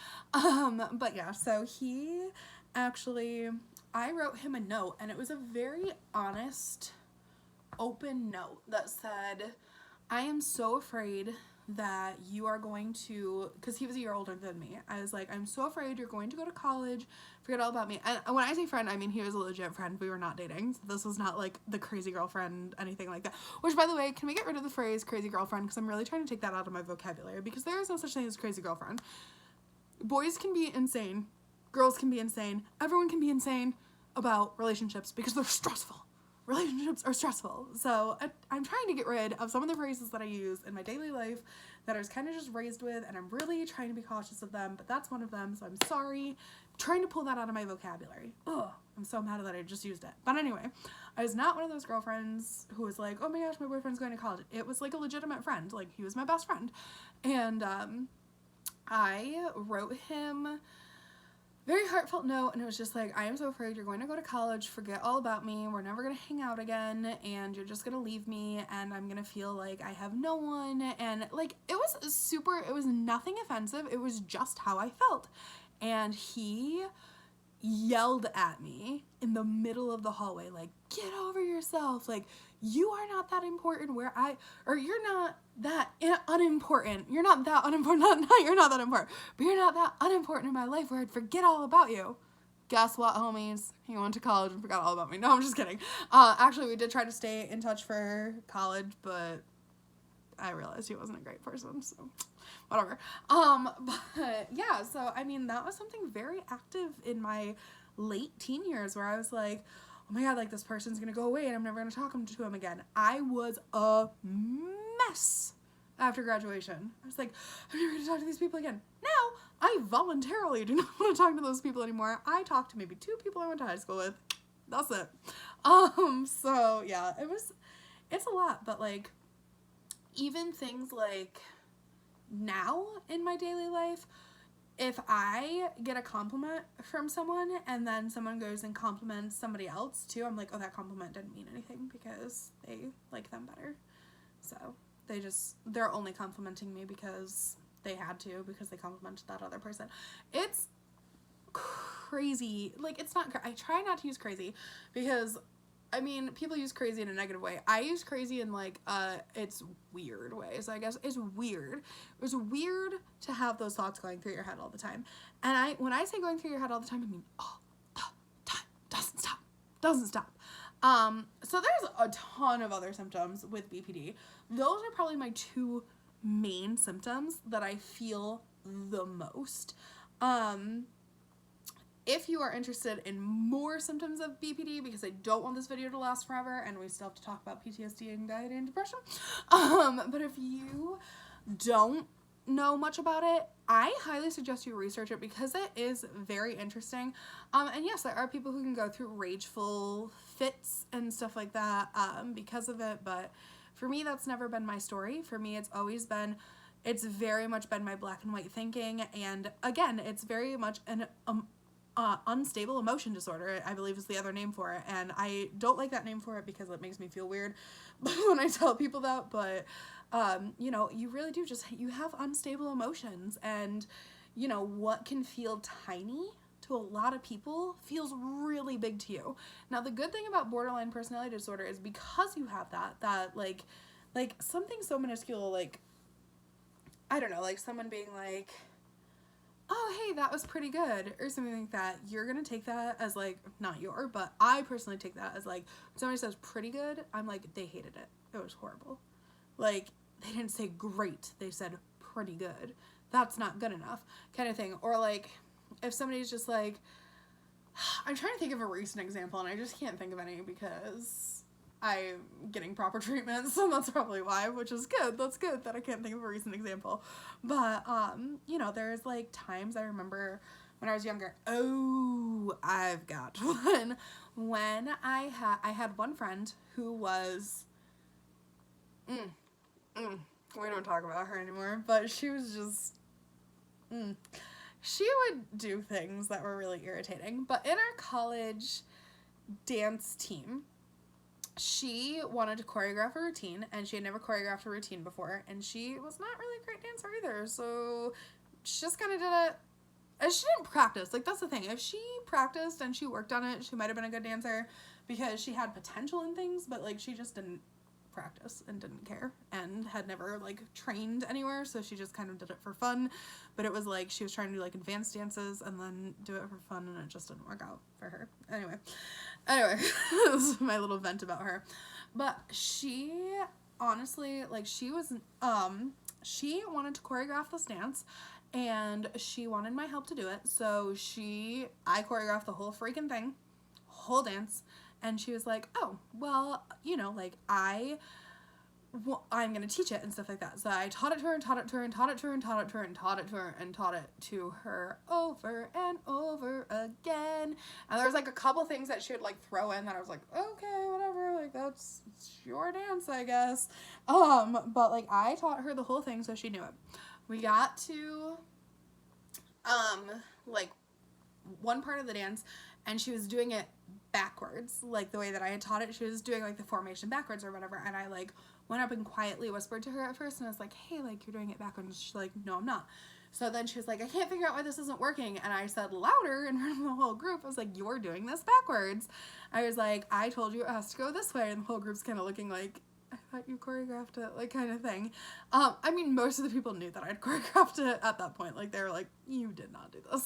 But yeah, so he actually, I wrote him a note, and it was a very honest, open note that said, I am so afraid that you are going to, because he was a year older than me, I was like, I'm so afraid you're going to go to college, forget all about me. And when I say friend, I mean he was a legit friend. We were not dating. So this was not like the crazy girlfriend, anything like that. Which, by the way, can we get rid of the phrase crazy girlfriend? Because I'm really trying to take that out of my vocabulary, because there is no such thing as crazy girlfriend. Boys can be insane. Girls can be insane. Everyone can be insane about relationships because they're stressful. Relationships are stressful. So I'm trying to get rid of some of the phrases that I use in my daily life that I was kind of just raised with, and I'm really trying to be cautious of them, but that's one of them, so I'm sorry. I'm trying to pull that out of my vocabulary. Ugh, I'm so mad that I just used it. But anyway, I was not one of those girlfriends who was like, oh my gosh, my boyfriend's going to college. It was like a legitimate friend. Like, he was my best friend. And I wrote him very heartfelt note, and it was just like, I am so afraid you're going to go to college, forget all about me, we're never going to hang out again, and you're just going to leave me, and I'm going to feel like I have no one. And like, it was nothing offensive, it was just how I felt. And he yelled at me in the middle of the hallway, like, get over yourself, like, you are not that important you're not that unimportant, you're not that unimportant, you're not that important, but you're not that unimportant in my life where I'd forget all about you. Guess what, homies? He went to college and forgot all about me. No, I'm just kidding. Actually, we did try to stay in touch for college, but I realized he wasn't a great person, so whatever. But yeah, so I mean, that was something very active in my late teen years where I was like, oh my god, like, this person's gonna go away and I'm never gonna talk to him again. I was a mess after graduation. I was like, I'm never gonna talk to these people again. Now, I voluntarily do not want to talk to those people anymore. I talked to maybe 2 people I went to high school with. That's it. So yeah, it's a lot, but like, even things like now in my daily life, if I get a compliment from someone and then someone goes and compliments somebody else too, I'm like, oh, that compliment didn't mean anything because they like them better. So they're only complimenting me because they had to, because they complimented that other person. It's crazy. Like, it's not, I try not to use crazy because, I mean, people use crazy in a negative way. I use crazy in like, it's weird way. So I guess it's weird. It was weird to have those thoughts going through your head all the time. And when I say going through your head all the time, I mean all the time. Doesn't stop. So there's a ton of other symptoms with BPD. Those are probably my 2 main symptoms that I feel the most. If you are interested in more symptoms of BPD, because I don't want this video to last forever and we still have to talk about PTSD, anxiety, and depression, but if you don't know much about it, I highly suggest you research it because it is very interesting. And yes, there are people who can go through rageful fits and stuff like that because of it, but for me, that's never been my story. For me, it's very much been my black and white thinking, and again, it's very much an unstable emotion disorder, I believe is the other name for it, and I don't like that name for it because it makes me feel weird when I tell people that, but you know, you really do you have unstable emotions, and you know, what can feel tiny to a lot of people feels really big to you. Now, the good thing about borderline personality disorder is because you have that like something so minuscule, like, I don't know, like someone being like, oh, hey, that was pretty good, or something like that, you're gonna take that as like, not but I personally take that as like, when somebody says pretty good, I'm like, they hated it. It was horrible. Like, they didn't say great, they said pretty good. That's not good enough, kind of thing. Or like, if somebody's just like, I'm trying to think of a recent example and I just can't think of any because I'm getting proper treatment, so that's probably why, which is good. That's good that I can't think of a recent example. But, you know, there's like times I remember when I was younger. Oh, I've got one. When I had one friend who was, we don't talk about her anymore, but she was just, she would do things that were really irritating. But in our college dance team, she wanted to choreograph a routine, and she had never choreographed a routine before, and she was not really a great dancer either, so she just kind of did it, and she didn't practice. Like, that's the thing. If she practiced and she worked on it, she might have been a good dancer because she had potential in things, but, like, she just didn't practice and didn't care and had never, like, trained anywhere, so she just kind of did it for fun. But it was like she was trying to do, like, advanced dances and then do it for fun, and it just didn't work out for her. Anyway, this is my little vent about her. But she honestly, like, she was, she wanted to choreograph this dance, and she wanted my help to do it, so I choreographed the whole freaking thing, whole dance, and she was like, oh, well, you know, like, I'm gonna teach it and stuff like that. So I taught it to her and taught it to her and taught it to her and taught it to her and taught it to her and taught it to her over and over again. And there was like a couple things that she would like throw in that I was like, okay, whatever, like it's your dance, I guess. But like I taught her the whole thing so she knew it. We got to like one part of the dance, and she was doing it backwards, like the way that I had taught it. She was doing like the formation backwards or whatever, and I like went up and quietly whispered to her at first, and I was like, hey, like, you're doing it backwards. And she's like, no, I'm not. So then she was like, I can't figure out why this isn't working. And I said louder in front of the whole group, I was like, you're doing this backwards. I was like, I told you it has to go this way. And the whole group's kind of looking like, I thought you choreographed it, like, kind of thing. I mean, most of the people knew that I'd choreographed it at that point. Like, they were like, you did not do this.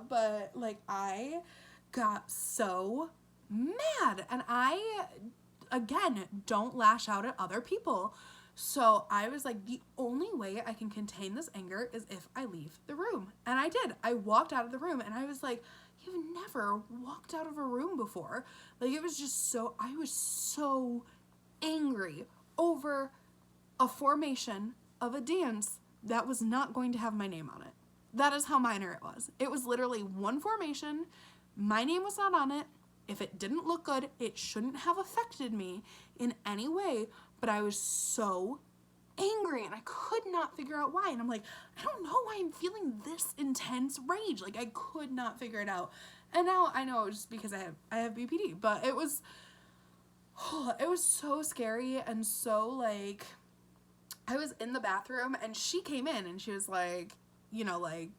But, like, I got so mad. And I, again, don't lash out at other people. So I was like, the only way I can contain this anger is if I leave the room. And I did. I walked out of the room, and I was like, you've never walked out of a room before. Like, it was just so, I was so angry over a formation of a dance that was not going to have my name on it. That is how minor it was. It was literally one formation. My name was not on it. If it didn't look good, it shouldn't have affected me in any way, but I was so angry and I could not figure out why. And I'm like, I don't know why I'm feeling this intense rage. Like, I could not figure it out. And now I know it's just because I have BPD, but it was so scary. And so, like, I was in the bathroom and she came in and she was like, you know, like,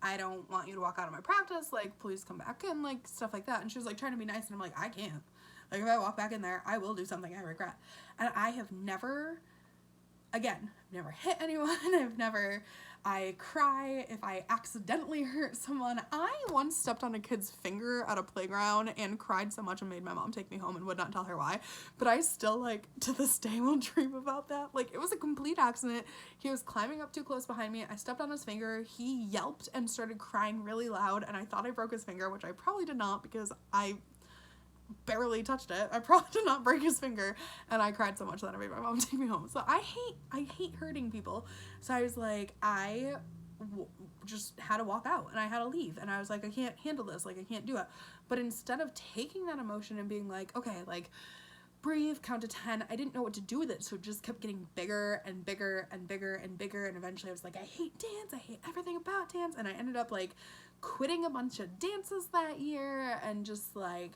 I don't want you to walk out of my practice, like, please come back in, like, stuff like that. And she was like trying to be nice, and I'm like, I can't. Like, if I walk back in there, I will do something I regret. And I have never, again, never hit anyone. I cry if I accidentally hurt someone. I once stepped on a kid's finger at a playground and cried so much and made my mom take me home and would not tell her why. But I still, like, to this day will dream about that. Like, it was a complete accident. He was climbing up too close behind me. I stepped on his finger. He yelped and started crying really loud, and I thought I broke his finger, which I probably did not because I barely touched it. I probably did not break his finger, and I cried so much that I made my mom take me home. So I hate hurting people. So I was like, just had to walk out and I had to leave, and I was like, I can't handle this, like, I can't do it. But instead of taking that emotion and being like, okay, like, breathe, count to 10, I didn't know what to do with it, so it just kept getting bigger and bigger and bigger and bigger, and eventually I was like, I hate dance, I hate everything about dance, and I ended up, like, quitting a bunch of dances that year, and just, like,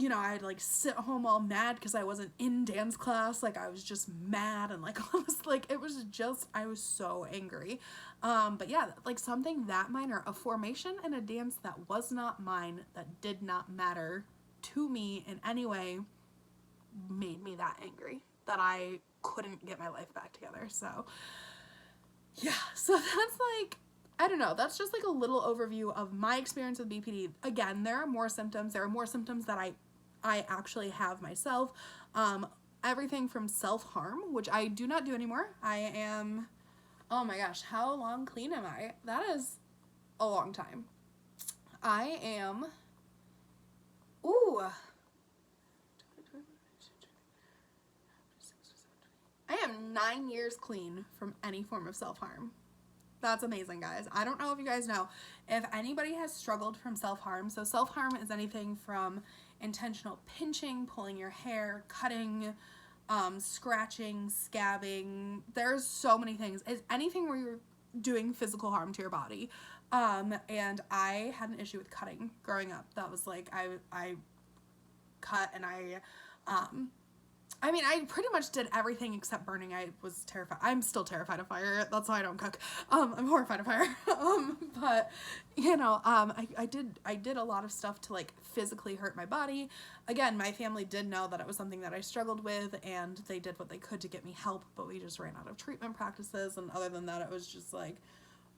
you know, I'd, like, sit home all mad because I wasn't in dance class. Like, I was just mad, and, like, it was just, I was so angry. But yeah, like, something that minor, a formation in a dance that was not mine, that did not matter to me in any way, made me that angry that I couldn't get my life back together. So, yeah, so that's, like, I don't know, that's just, like, a little overview of my experience with BPD. Again, there are more symptoms. There are more symptoms that I actually have myself. Everything from self-harm, which I do not do anymore. I am, oh my gosh, how long clean am I? That is a long time. I am, I am 9 years clean from any form of self-harm. That's amazing, guys. I don't know if you guys know, if anybody has struggled from self-harm. So self-harm is anything from intentional pinching, pulling your hair, cutting, scratching, scabbing. There's so many things. It's anything where you're doing physical harm to your body. And I had an issue with cutting growing up. That was like, I cut, and I mean, I pretty much did everything except burning. I was terrified. I'm still terrified of fire. That's why I don't cook. I'm horrified of fire. But you know, I did a lot of stuff to like physically hurt my body. Again, my family did know that it was something that I struggled with, and they did what they could to get me help, but we just ran out of treatment practices. And other than that, it was just like,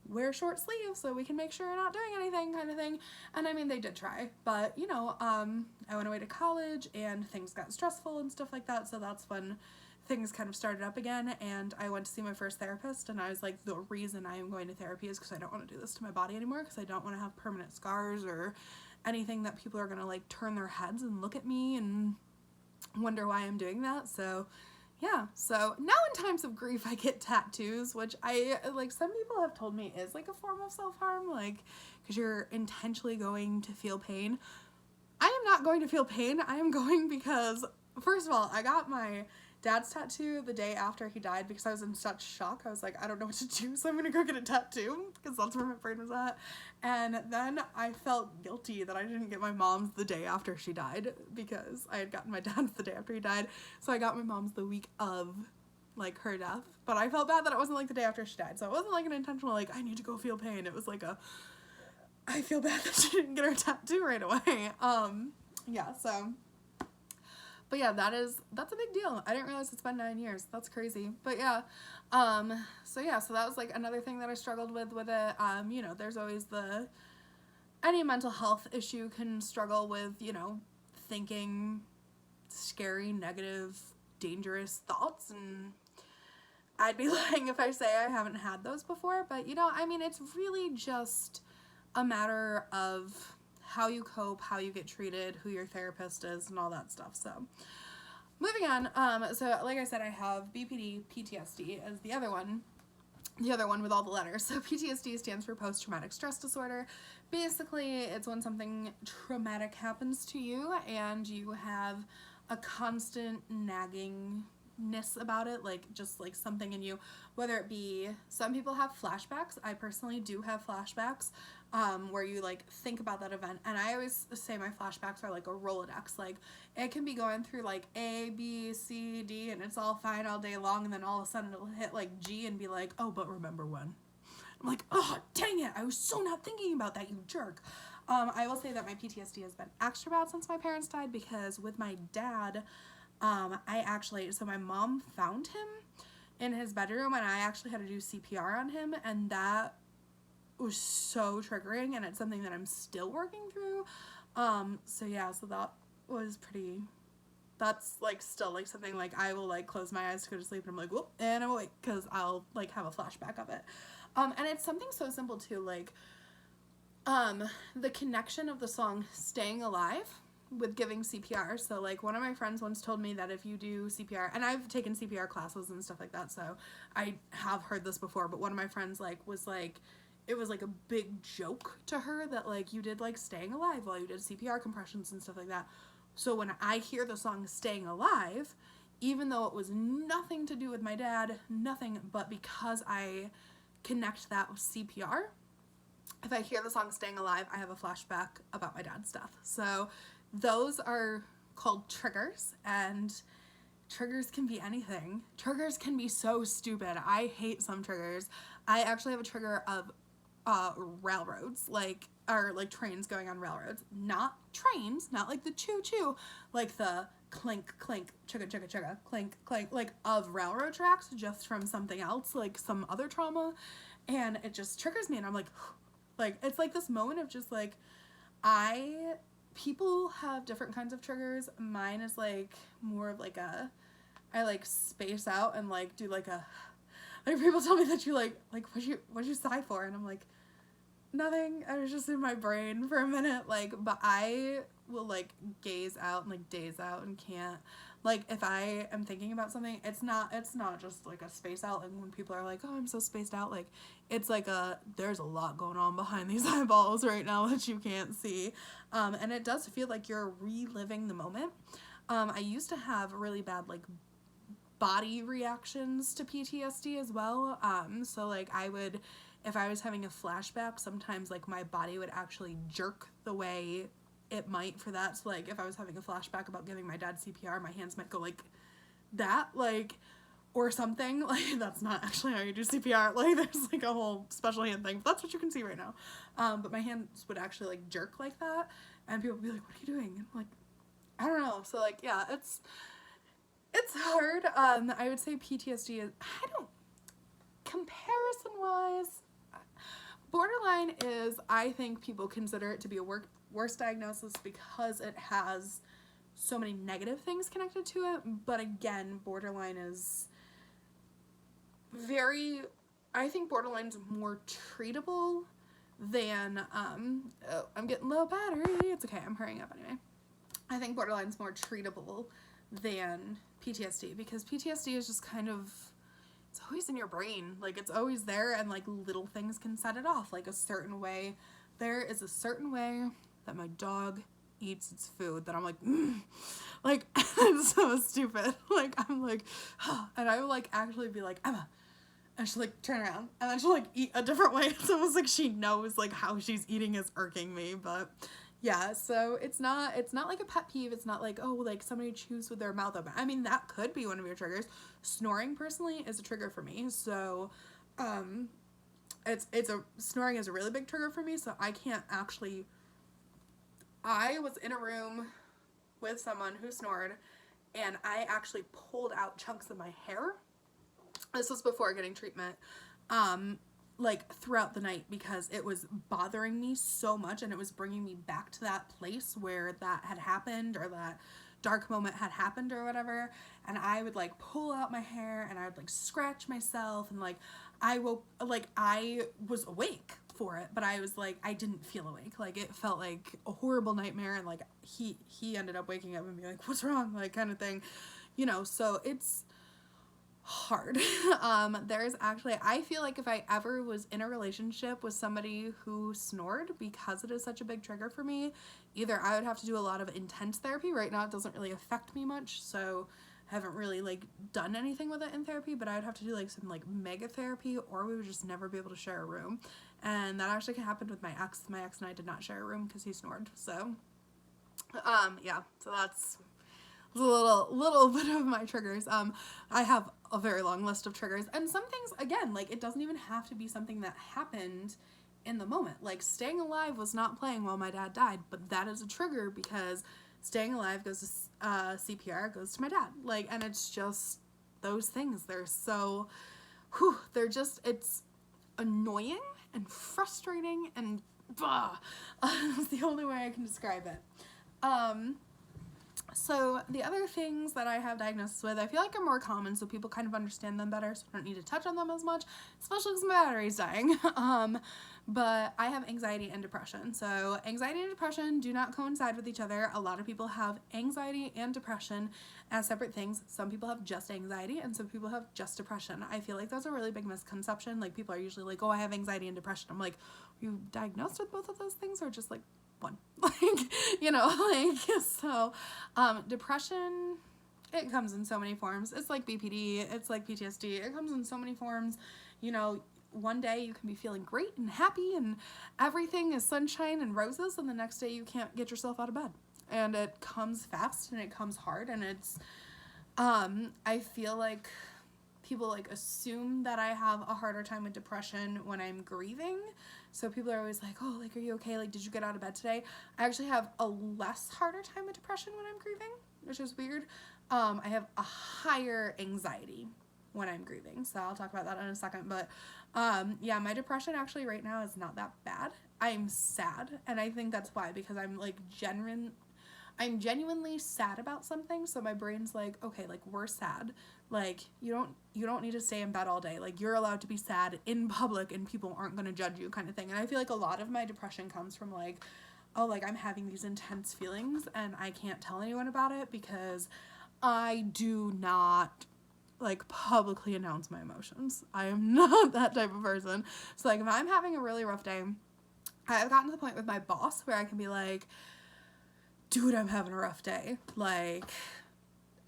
wear short sleeves so we can make sure you're not doing anything, kind of thing. And I mean, they did try, but you know, I went away to college and things got stressful and stuff like that. So that's when things kind of started up again, and I went to see my first therapist, and I was like, the reason I am going to therapy is because I don't want to do this to my body anymore, because I don't want to have permanent scars or anything that people are going to like turn their heads and look at me and wonder why I'm doing that. So yeah, so now in times of grief, I get tattoos, which like, some people have told me is like a form of self-harm, like, because you're intentionally going to feel pain. I am not going to feel pain. I am going because, first of all, I got my dad's tattoo the day after he died because I was in such shock. I was like, I don't know what to do, so I'm gonna go get a tattoo because that's where my brain was at. And then I felt guilty that I didn't get my mom's the day after she died because I had gotten my dad's the day after he died. So I got my mom's the week of like her death, but I felt bad that it wasn't like the day after she died. So it wasn't like an intentional like, I need to go feel pain. It was like I feel bad that she didn't get her tattoo right away. Yeah, so but yeah, that's a big deal. I didn't realize it's been 9 years. That's crazy. But yeah, so yeah, so that was like another thing that I struggled with it. You know, there's always any mental health issue can struggle with, you know, thinking scary, negative, dangerous thoughts, and I'd be lying if I say I haven't had those before. But you know, I mean, it's really just a matter of how you cope, how you get treated, who your therapist is, and all that stuff. So moving on, so like I said, I have BPD, PTSD as the other one with all the letters. So PTSD stands for post-traumatic stress disorder. Basically, it's when something traumatic happens to you and you have a constant naggingness about it, like just like something in you, whether it be, some people have flashbacks. I personally do have flashbacks, where you like think about that event, and I always say my flashbacks are like a Rolodex. Like, it can be going through like A, B, C, D, and it's all fine all day long, and then all of a sudden it'll hit like G and be like, oh, but remember when? I'm like, oh, dang it, I was so not thinking about that, you jerk. I will say that my PTSD has been extra bad since my parents died, because with my dad, so my mom found him in his bedroom, and I actually had to do CPR on him, and that was so triggering, and it's something that I'm still working through. So yeah, so that was that's like still like something like I will like close my eyes to go to sleep, and I'm like, whoop, and I'm awake, because I'll like have a flashback of it. And it's something so simple too, like the connection of the song Staying Alive with giving CPR. So like, one of my friends once told me that if you do CPR, and I've taken CPR classes and stuff like that, so I have heard this before, but one of my friends like was like, it was like a big joke to her that like you did like Staying Alive while you did CPR compressions and stuff like that. So when I hear the song Staying Alive, even though it was nothing to do with my dad, nothing, but because I connect that with CPR, if I hear the song Staying Alive, I have a flashback about my dad's death. So those are called triggers, and triggers can be anything. Triggers can be so stupid. I hate some triggers. I actually have a trigger of railroads, or trains going on railroads. Not trains, not like the choo-choo, like the clink, clink, chugga, chugga, chugga, clink, clink, like of railroad tracks, just from something else, like some other trauma, and it just triggers me, and I'm like, it's like this moment of just like, people have different kinds of triggers. Mine is like more of like I like space out and like do like people tell me that you like what'd you sigh for, and I'm like, nothing, I was just in my brain for a minute, like, but I will like gaze out and like daze out and can't Like, if I am thinking about something, it's not just like a space out. Like, when people are like, oh, I'm so spaced out, like, it's like there's a lot going on behind these eyeballs right now that you can't see. And it does feel like you're reliving the moment. I used to have really bad, like, body reactions to PTSD as well. So, like, if I was having a flashback, sometimes, like, my body would actually jerk the way it might for that. So, like, if I was having a flashback about giving my dad CPR, my hands might go like that, like, or something. Like, that's not actually how you do CPR. Like, there's, like, a whole special hand thing. But that's what you can see right now. But my hands would actually, like, jerk like that. And people would be like, what are you doing? And I'm like, I don't know. So, like, yeah, it's hard. I would say PTSD is, comparison-wise, borderline is, I think people consider it to be a worse diagnosis because it has so many negative things connected to it. But again, borderline is I think borderline's more treatable than, I'm getting low battery. It's okay, I'm hurrying up anyway. I think borderline's more treatable than PTSD because PTSD is just kind of, it's always in your brain. Like, it's always there, and, like, little things can set it off. Like, there is a certain way that my dog eats its food that I'm like, like, it's so stupid. Like, I'm like, and I will, like, actually be like, Emma, and she'll, like, turn around, and then she'll, like, eat a different way. It's almost like she knows, like, how she's eating is irking me. But yeah, so it's not like a pet peeve. It's not like, oh, like, somebody chews with their mouth open. I mean, that could be one of your triggers. Snoring, personally, is a trigger for me. So, snoring is a really big trigger for me. So I can't actually, I was in a room with someone who snored, and I actually pulled out chunks of my hair. This was before getting treatment. Like, throughout the night, because it was bothering me so much, and it was bringing me back to that place where that had happened, or that dark moment had happened, or whatever. And I would, like, pull out my hair, and I would, like, scratch myself, and, like, I was awake for it, but I was, like, I didn't feel awake. Like, it felt like a horrible nightmare, and, like, he ended up waking up and being like, what's wrong, like, kind of thing, you know. So it's hard. There's actually, I feel like if I ever was in a relationship with somebody who snored, because it is such a big trigger for me, either I would have to do a lot of intense therapy. Right now it doesn't really affect me much, so I haven't really, like, done anything with it in therapy, but I would have to do, like, some, like, mega therapy, or we would just never be able to share a room. And that actually happened with my ex. My ex and I did not share a room because he snored. So yeah, so that's a little bit of my triggers. I have a very long list of triggers, and some things, again, like, it doesn't even have to be something that happened in the moment. Like, staying alive was not playing while my dad died, but that is a trigger because staying alive goes to CPR, goes to my dad. Like, and it's just those things. They're so, it's annoying and frustrating and that's the only way I can describe it. So the other things that I have diagnosis with, I feel like are more common, so people kind of understand them better, so I don't need to touch on them as much, especially because my battery's dying. But I have anxiety and depression. So anxiety and depression do not coincide with each other. A lot of people have anxiety and depression as separate things. Some people have just anxiety, and some people have just depression. I feel like that's a really big misconception. Like, people are usually like, oh, I have anxiety and depression. I'm like, are you diagnosed with both of those things, or just, like, one? Like, you know, like, so depression, it comes in so many forms. It's like BPD, it's like PTSD, it comes in so many forms. You know, one day you can be feeling great and happy and everything is sunshine and roses, and the next day you can't get yourself out of bed, and it comes fast and it comes hard, and it's I feel like people, like, assume that I have a harder time with depression when I'm grieving. So people are always like, oh, like, are you okay? Like, did you get out of bed today? I actually have a harder time with depression when I'm grieving, which is weird. I have a higher anxiety when I'm grieving, so I'll talk about that in a second. But yeah, my depression actually right now is not that bad. I'm sad, and I think that's why, because I'm, like, genuinely sad about something, so my brain's like, okay, like, we're sad. Like, you don't need to stay in bed all day. Like, you're allowed to be sad in public and people aren't going to judge you, kind of thing. And I feel like a lot of my depression comes from, like, oh, like, I'm having these intense feelings and I can't tell anyone about it because I do not like publicly announce my emotions. I am not that type of person. So like if I'm having a really rough day, I've gotten to the point with my boss where I can be like, dude, I'm having a rough day. Like,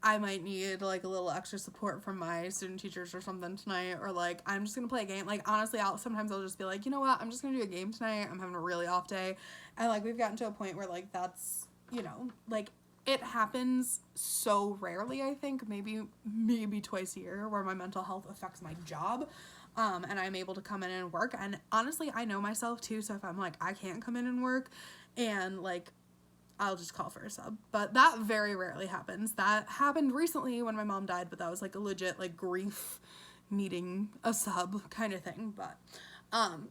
I might need like a little extra support from my student teachers or something tonight, or like I'm just gonna play a game. Like honestly, sometimes I'll just be like, you know what, I'm just gonna do a game tonight. I'm having a really off day. And like we've gotten to a point where like that's, you know, like it happens so rarely, I think, maybe twice a year, where my mental health affects my job. And I'm able to come in and work. And honestly, I know myself too. So if I'm like, I can't come in and work, and like I'll just call for a sub. But that very rarely happens. That happened recently when my mom died, but that was like a legit like grief needing a sub kind of thing. But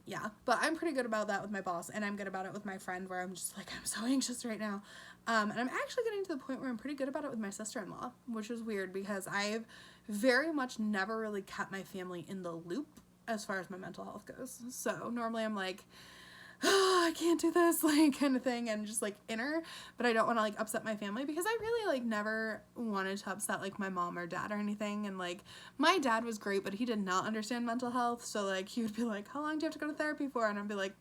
yeah, but I'm pretty good about that with my boss, and I'm good about it with my friend, where I'm just like, I'm so anxious right now. And I'm actually getting to the point where I'm pretty good about it with my sister-in-law, which is weird because I've very much never really kept my family in the loop as far as my mental health goes. So normally I'm like, oh, I can't do this, like, kind of thing, and just like inner, but I don't want to like upset my family, because I really like never wanted to upset like my mom or dad or anything. And like my dad was great, but he did not understand mental health, so like he would be like, how long do you have to go to therapy for? And I'd be like,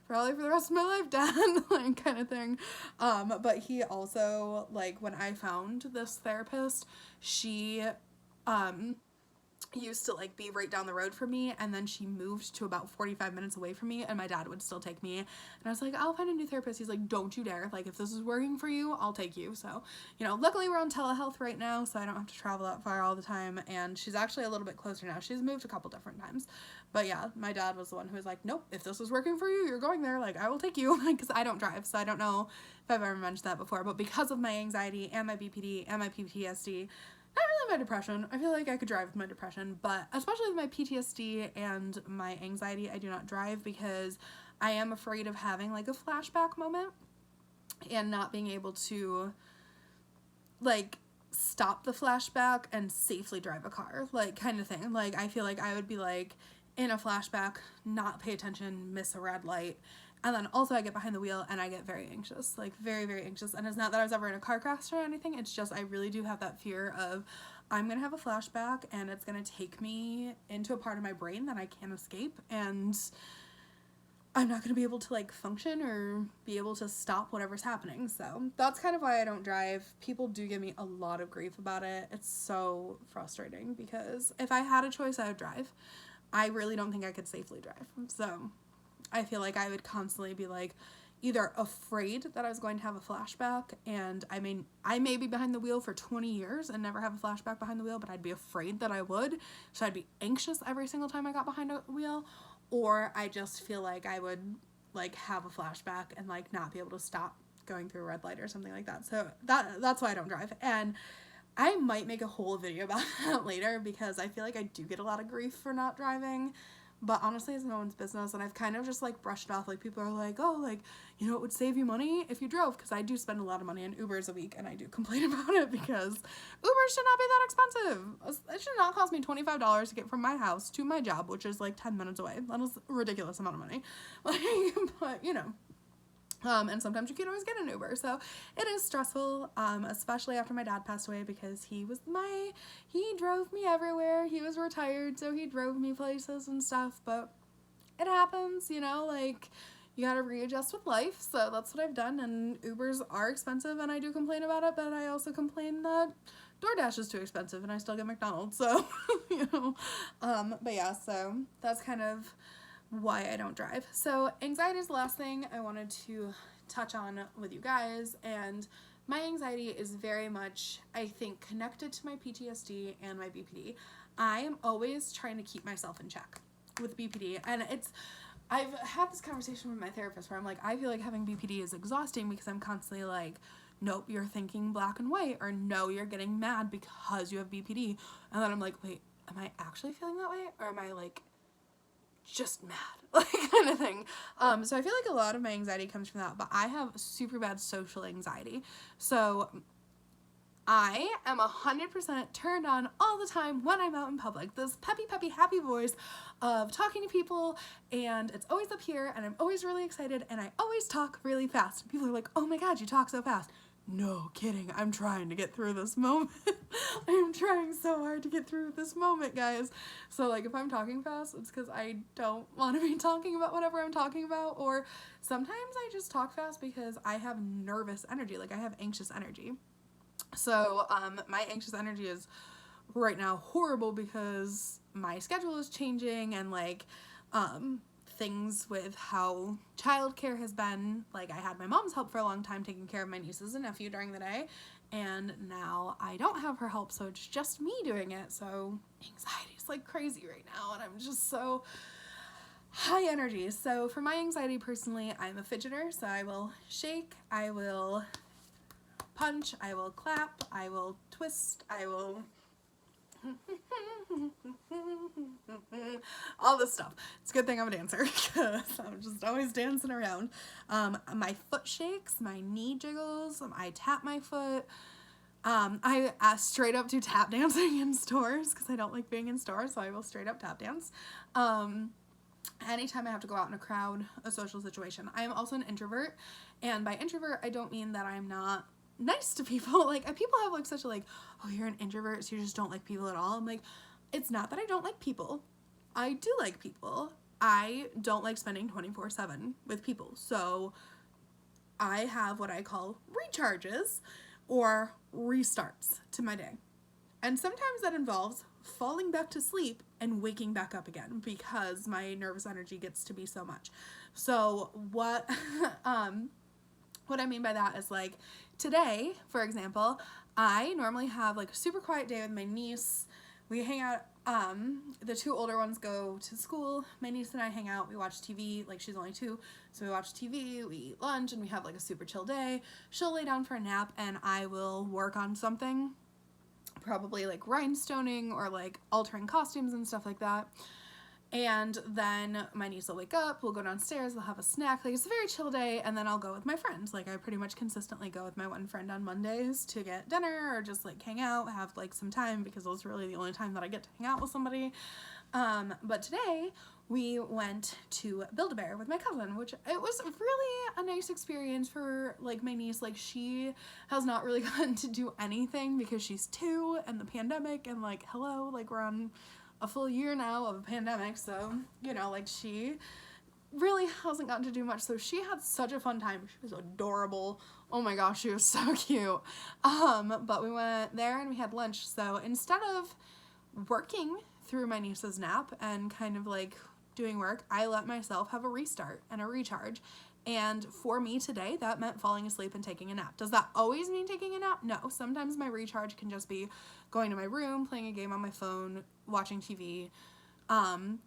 probably for the rest of my life, dad, like kind of thing. But he also, like, when I found this therapist, she used to like be right down the road from me, and then she moved to about 45 minutes away from me, and my dad would still take me. And I was like, I'll find a new therapist. He's like, don't you dare, like if this is working for you, I'll take you. So, you know, luckily we're on telehealth right now, so I don't have to travel that far all the time, and she's actually a little bit closer now. She's moved a couple different times. But yeah, my dad was the one who was like, nope, if this is working for you, you're going there, like I will take you, because I don't drive, so I don't know if I've ever mentioned that before, but because of my anxiety and my BPD and my PTSD, not really my depression. I feel like I could drive with my depression, but especially with my PTSD and my anxiety, I do not drive, because I am afraid of having like a flashback moment and not being able to like stop the flashback and safely drive a car, like kind of thing. Like I feel like I would be like in a flashback, not pay attention, miss a red light, and then also I get behind the wheel and I get very anxious, like very, very anxious. And it's not that I was ever in a car crash or anything. It's just I really do have that fear of I'm going to have a flashback and it's going to take me into a part of my brain that I can't escape. And I'm not going to be able to like function or be able to stop whatever's happening. So that's kind of why I don't drive. People do give me a lot of grief about it. It's so frustrating, because if I had a choice, I would drive. I really don't think I could safely drive. So I feel like I would constantly be like either afraid that I was going to have a flashback, and I may be behind the wheel for 20 years and never have a flashback behind the wheel, but I'd be afraid that I would. So I'd be anxious every single time I got behind a wheel, or I just feel like I would like have a flashback and like not be able to stop going through a red light or something like that. So that's why I don't drive. And I might make a whole video about that later, because I feel like I do get a lot of grief for not driving, but honestly it's no one's business, and I've kind of just like brushed it off. Like people are like, oh, like, you know, it would save you money if you drove, because I do spend a lot of money on Ubers a week, and I do complain about it, because Ubers should not be that expensive. It should not cost me $25 to get from my house to my job, which is like 10 minutes away. That is a ridiculous amount of money. Like, but you know. And sometimes you can't always get an Uber, so it is stressful, especially after my dad passed away, because he drove me everywhere. He was retired, so he drove me places and stuff, but it happens, you know, like, you gotta readjust with life, so that's what I've done. And Ubers are expensive, and I do complain about it, but I also complain that DoorDash is too expensive, and I still get McDonald's, so, you know, but yeah, so that's kind of why I don't drive. So anxiety is the last thing I wanted to touch on with you guys, and my anxiety is very much, I think, connected to my PTSD and my BPD. I am always trying to keep myself in check with BPD, and I've had this conversation with my therapist where I'm like, I feel like having BPD is exhausting, because I'm constantly like, nope, you're thinking black and white, or no, you're getting mad because you have BPD, and then I'm like, wait, am I actually feeling that way, or am I like just mad, like kind of thing. So I feel like a lot of my anxiety comes from that, but I have super bad social anxiety. So I am 100% turned on all the time when I'm out in public. This peppy, happy voice of talking to people, and it's always up here, and I'm always really excited, and I always talk really fast. People are like, oh my god, you talk so fast. no kidding, I'm trying to get through this moment. I am trying so hard to get through this moment, guys. So like if I'm talking fast, it's because I don't want to be talking about whatever I'm talking about, or sometimes I just talk fast because I have nervous energy, like I have anxious energy. So my anxious energy is right now horrible because my schedule is changing, and like things with how childcare has been. Like I had my mom's help for a long time taking care of my nieces and nephew during the day, and now I don't have her help, so it's just me doing it. So anxiety is like crazy right now, and I'm just so high energy. So for my anxiety personally, I'm a fidgeter, so I will shake, I will punch, I will clap, I will twist, I will all this stuff. It's a good thing I'm a dancer because I'm just always dancing around. My foot shakes, my knee jiggles, I tap my foot. I straight up do tap dancing in stores because I don't like being in stores, so I will straight up tap dance. Anytime I have to go out in a crowd, a social situation. I am also an introvert, and by introvert I don't mean that I'm not nice to people. Like people have like such a like, oh, you're an introvert so you just don't like people at all. I'm like, it's not that I don't like people. I do like people. I don't like spending 24/7 with people. So I have what I call recharges or restarts to my day. And sometimes that involves falling back to sleep and waking back up again because my nervous energy gets to be so much. So what I mean by that is like today, for example, I normally have like a super quiet day with my niece. We hang out, the two older ones go to school. My niece and I hang out, we watch TV, like she's only 2, so we watch TV, we eat lunch, and we have like a super chill day. She'll lay down for a nap and I will work on something, probably like rhinestoning or like altering costumes and stuff like that. And then my niece will wake up, we'll go downstairs, we'll have a snack, like it's a very chill day, and then I'll go with my friends. Like I pretty much consistently go with my one friend on Mondays to get dinner or just like hang out, have like some time, because those are really the only time that I get to hang out with somebody. But today we went to Build-A-Bear with my cousin, which it was really a nice experience for like my niece. Like she has not really gotten to do anything because she's 2 and the pandemic, and like hello, like we're on a full year now of a pandemic, so you know, like she really hasn't gotten to do much. So she had such a fun time. She was adorable. Oh my gosh, she was so cute. But we went there and we had lunch. So instead of working through my niece's nap and kind of like doing work, I let myself have a restart and a recharge. And for me today, that meant falling asleep and taking a nap. Does that always mean taking a nap? No. Sometimes my recharge can just be going to my room, playing a game on my phone, watching TV,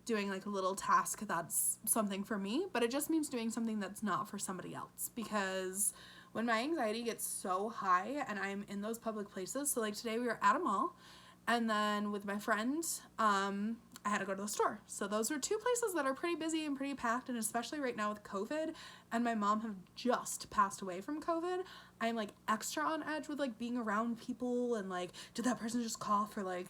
doing like a little task that's something for me, but it just means doing something that's not for somebody else. Because when my anxiety gets so high and I'm in those public places, so like today we were at a mall, and then with my friend, I had to go to the store. So those were 2 places that are pretty busy and pretty packed, and especially right now with COVID, and my mom have just passed away from COVID, I'm like extra on edge with like being around people and like, did that person just cough, or like,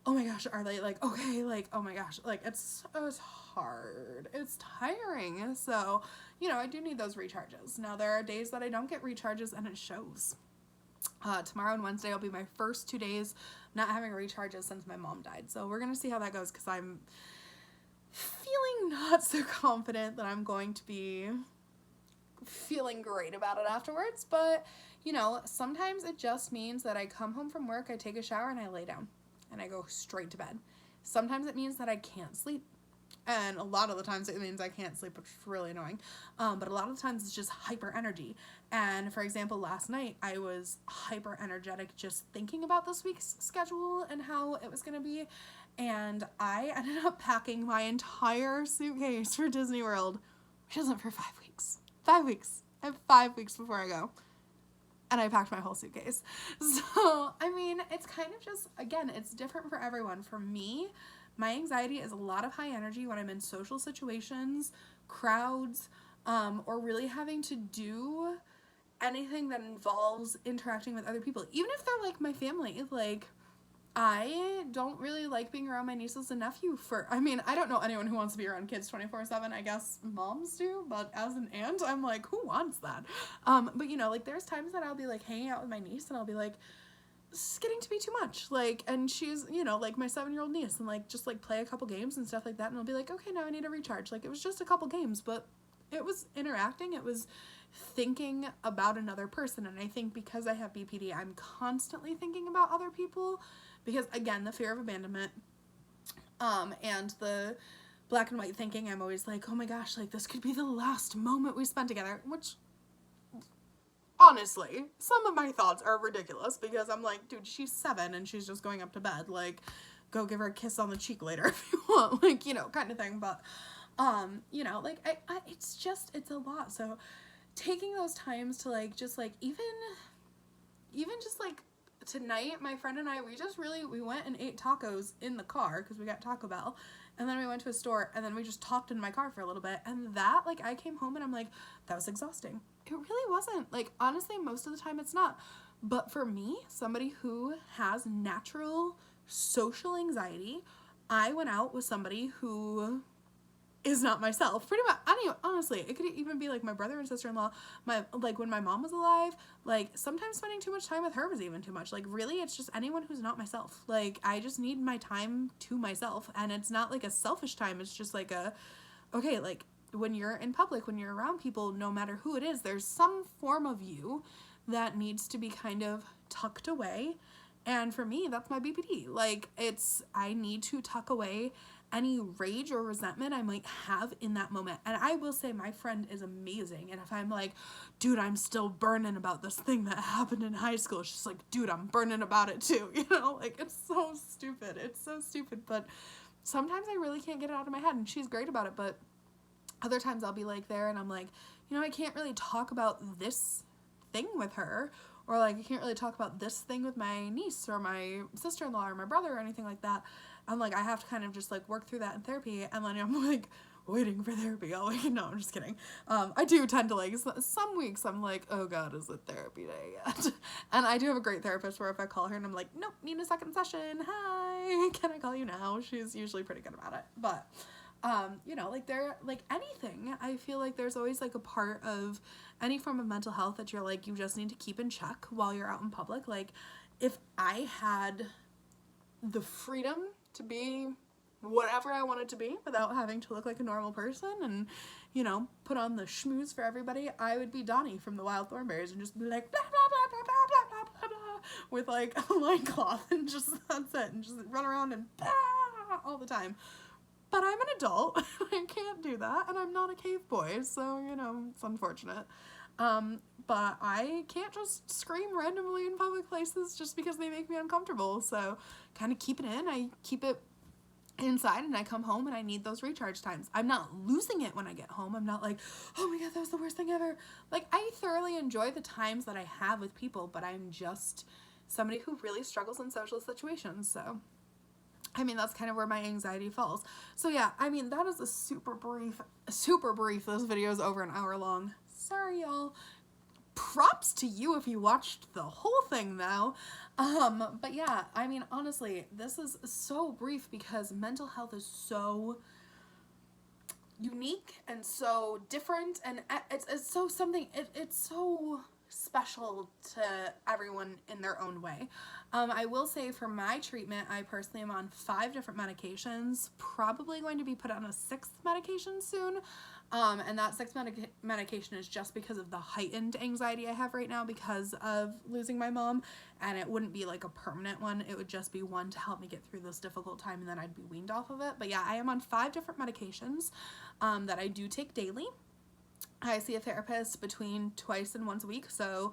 oh my gosh, are they like okay, like oh my gosh, like it's hard, it's tiring. So you know, I do need those recharges. Now there are days that I don't get recharges and it shows. Tomorrow and Wednesday will be my first 2 days not having recharges since my mom died. So we're gonna see how that goes, because I'm feeling not so confident that I'm going to be feeling great about it afterwards. But you know, sometimes it just means that I come home from work, I take a shower, and I lay down and I go straight to bed. Sometimes it means that I can't sleep, and a lot of the times it means I can't sleep, which is really annoying. But a lot of the times it's just hyper energy. And for example, last night I was hyper energetic just thinking about this week's schedule and how it was going to be. And I ended up packing my entire suitcase for Disney World, which isn't for 5 weeks. 5 weeks. I have 5 weeks before I go. And I packed my whole suitcase. So, I mean, it's kind of just, again, it's different for everyone. For me, my anxiety is a lot of high energy when I'm in social situations, crowds, or really having to do anything that involves interacting with other people. Even if they're like my family, like I don't really like being around my nieces and nephew I don't know anyone who wants to be around kids 24/7. I guess moms do, but as an aunt, I'm like, who wants that? But you know, like there's times that I'll be like hanging out with my niece and I'll be like, this is getting to be too much. Like, and she's, you know, like my 7-year-old niece, and like just like play a couple games and stuff like that, and I'll be like, okay, now I need to recharge. Like, it was just a couple games, but it was interacting, it was thinking about another person. And I think because I have BPD, I'm constantly thinking about other people, because again, the fear of abandonment, and the black and white thinking. I'm always like, oh my gosh, like this could be the last moment we spend together, which honestly, some of my thoughts are ridiculous, because I'm like, dude, she's 7 and she's just going up to bed. Like, go give her a kiss on the cheek later if you want, like, you know, kind of thing. But, you know, like, it's a lot. So taking those times to like, just like, even just like tonight, my friend and I, we went and ate tacos in the car because we got Taco Bell. And then we went to a store, and then we just talked in my car for a little bit. And that, like, I came home and I'm like, that was exhausting. It really wasn't. Like, honestly, most of the time it's not. But for me, somebody who has natural social anxiety, I went out with somebody who is not myself. Pretty much, I don't even, honestly, it could even be like my brother and sister-in-law, like when my mom was alive, like sometimes spending too much time with her was even too much. Like really, it's just anyone who's not myself. Like I just need my time to myself, and it's not like a selfish time. It's just like okay, like when you're in public, when you're around people, no matter who it is, there's some form of you that needs to be kind of tucked away. And for me, that's my BPD. Like I need to tuck away any rage or resentment I might have in that moment. And I will say my friend is amazing. And if I'm like, dude, I'm still burning about this thing that happened in high school, she's like, dude, I'm burning about it too. You know, like it's so stupid. It's so stupid. But sometimes I really can't get it out of my head, and she's great about it. But other times I'll be like there and I'm like, you know, I can't really talk about this thing with her, or like I can't really talk about this thing with my niece or my sister-in-law or my brother or anything like that. I'm like, I have to kind of just like work through that in therapy, and then I'm like waiting for therapy all week. No, I'm just kidding. I do tend to like, some weeks I'm like, oh god, is it therapy day yet? And I do have a great therapist where if I call her and I'm like, nope, need a second session, hi, can I call you now? She's usually pretty good about it. But you know, like anything, I feel like there's always like a part of any form of mental health that you're like, you just need to keep in check while you're out in public. Like if I had the freedom to be whatever I wanted to be without having to look like a normal person and, you know, put on the schmooze for everybody, I would be Donnie from the Wild Thornberrys and just be like blah blah blah blah blah blah blah blah with like a loincloth, and just that's it, and just run around and blah all the time. But I'm an adult. I can't do that, and I'm not a cave boy, so, you know, it's unfortunate. But I can't just scream randomly in public places just because they make me uncomfortable. So kind of keep it in. I keep it inside, and I come home and I need those recharge times. I'm not losing it when I get home. I'm not like, oh my god, that was the worst thing ever. Like, I thoroughly enjoy the times that I have with people, but I'm just somebody who really struggles in social situations. So I mean, that's kind of where my anxiety falls. So yeah, I mean, that is a super brief. This video is over an hour long. Sorry, y'all. Props to you if you watched the whole thing though. But yeah, I mean, honestly, this is so brief because mental health is so unique and so different, and it's so something, it's so special to everyone in their own way. I will say for my treatment, I personally am on 5 different medications, probably going to be put on a 6th medication soon. And that 6th medication is just because of the heightened anxiety I have right now because of losing my mom, and it wouldn't be like a permanent one. It would just be one to help me get through this difficult time, and then I'd be weaned off of it. But yeah, I am on 5 different medications that I do take daily. I see a therapist between twice and once a week, so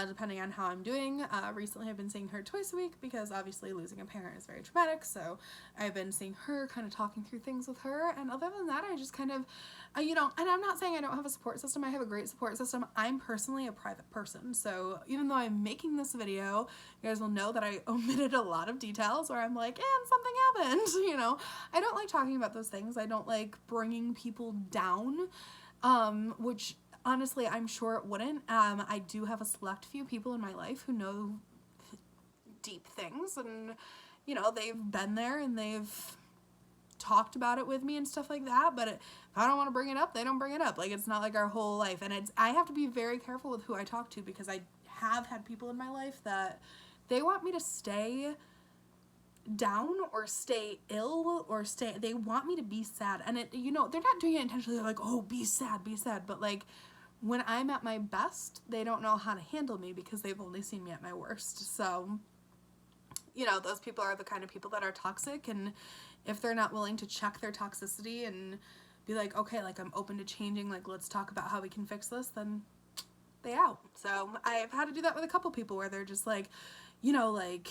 depending on how I'm doing. Recently I've been seeing her twice a week because obviously losing a parent is very traumatic, so I've been seeing her, kind of talking through things with her, and other than that I just kind of, you know, and I'm not saying I don't have a support system, I have a great support system. I'm personally a private person, so even though I'm making this video, you guys will know that I omitted a lot of details where I'm like, and something happened, you know. I don't like talking about those things. I don't like bringing people down. Which honestly, I'm sure it wouldn't. I do have a select few people in my life who know deep things, and you know, they've been there and they've talked about it with me and stuff like that, but if I don't want to bring it up, they don't bring it up. Like, it's not like our whole life. And I have to be very careful with who I talk to, because I have had people in my life that they want me to stay down or stay ill or they want me to be sad. And it, you know, they're not doing it intentionally. They're like, oh, be sad, but like, when I'm at my best, they don't know how to handle me because they've only seen me at my worst. So, you know, those people are the kind of people that are toxic, and if they're not willing to check their toxicity and be like, okay, like, I'm open to changing, like, let's talk about how we can fix this, then they out. So I've had to do that with a couple people where they're just like, you know, like,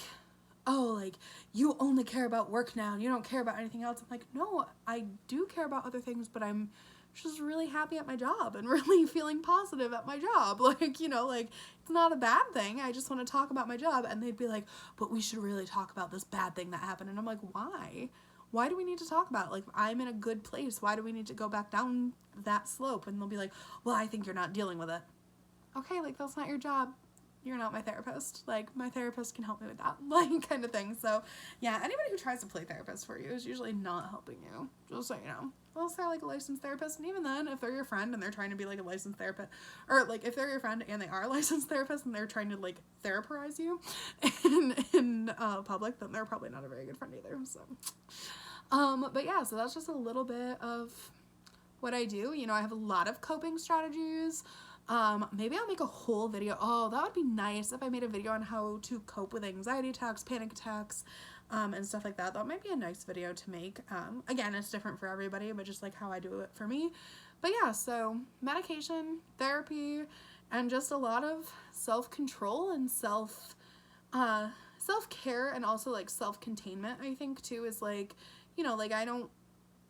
oh, like, you only care about work now, you don't care about anything else. I'm like, no, I do care about other things, but I'm just really happy at my job and really feeling positive at my job. Like, you know, like, it's not a bad thing. I just want to talk about my job. And they'd be like, but we should really talk about this bad thing that happened. And I'm like, why? Why do we need to talk about it? Like, I'm in a good place. Why do we need to go back down that slope? And they'll be like, well, I think you're not dealing with it. Okay, like, that's not your job. You're not my therapist. Like, my therapist can help me with that, like, kind of thing. So, yeah, anybody who tries to play therapist for you is usually not helping you, just so you know. Unless they're, like, a licensed therapist, and even then, if they're your friend and they're trying to be, like, a licensed therapist, or, like, if they're your friend and they are a licensed therapist and they're trying to, like, therapize you in public, then they're probably not a very good friend either, so. But yeah, so that's just a little bit of what I do. You know, I have a lot of coping strategies. Maybe I'll make a whole video. Oh, that would be nice if I made a video on how to cope with anxiety attacks, panic attacks, and stuff like that. That might be a nice video to make. Again, it's different for everybody, but just like how I do it for me. But yeah, so medication, therapy, and just a lot of self-control and self-care, and also like self-containment, I think, too, is like, you know, like, I don't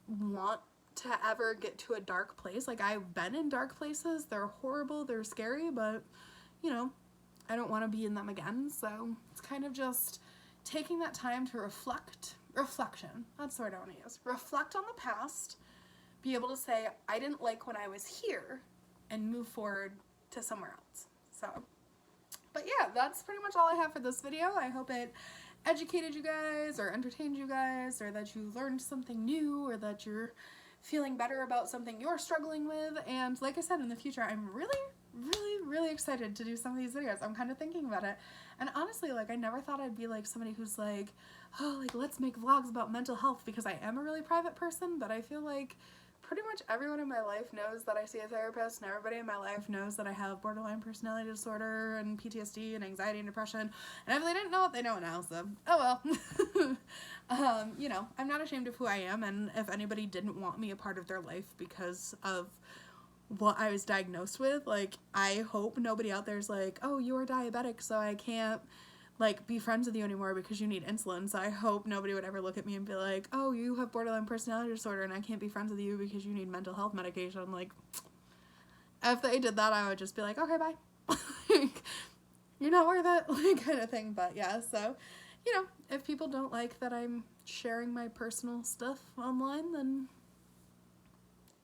want to ever get to a dark place. Like, I've been in dark places. They're horrible, they're scary, but, you know, I don't want to be in them again. So it's kind of just taking that time to reflection, that's the word I want to use. Reflect on the past, be able to say, I didn't like when I was here, and move forward to somewhere else. So, but yeah, that's pretty much all I have for this video. I hope it educated you guys, or entertained you guys, or that you learned something new, or that you're feeling better about something you're struggling with. And like I said, in the future, I'm really excited to do some of these videos. I'm kind of thinking about it. And honestly, like, I never thought I'd be like somebody who's like, oh, like, let's make vlogs about mental health, because I am a really private person, but I feel like pretty much everyone in my life knows that I see a therapist, and everybody in my life knows that I have borderline personality disorder and PTSD and anxiety and depression. And if they didn't know it, they know it now, so oh well. You know, I'm not ashamed of who I am, and if anybody didn't want me a part of their life because of what I was diagnosed with, like, I hope nobody out there's like, oh, you're diabetic, so I can't, like, be friends with you anymore because you need insulin. So I hope nobody would ever look at me and be like, oh, you have borderline personality disorder and I can't be friends with you because you need mental health medication. Like, if they did that, I would just be like, okay, bye. Like, you're not worth it, like, kind of thing. But yeah, so, you know, if people don't like that I'm sharing my personal stuff online, then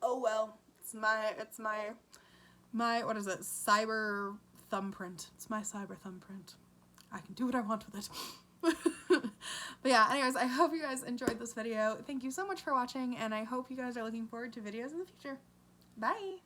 oh well. It's my what is it, cyber thumbprint. It's my cyber thumbprint. I can do what I want with it. But yeah, anyways, I hope you guys enjoyed this video. Thank you so much for watching, and I hope you guys are looking forward to videos in the future. Bye!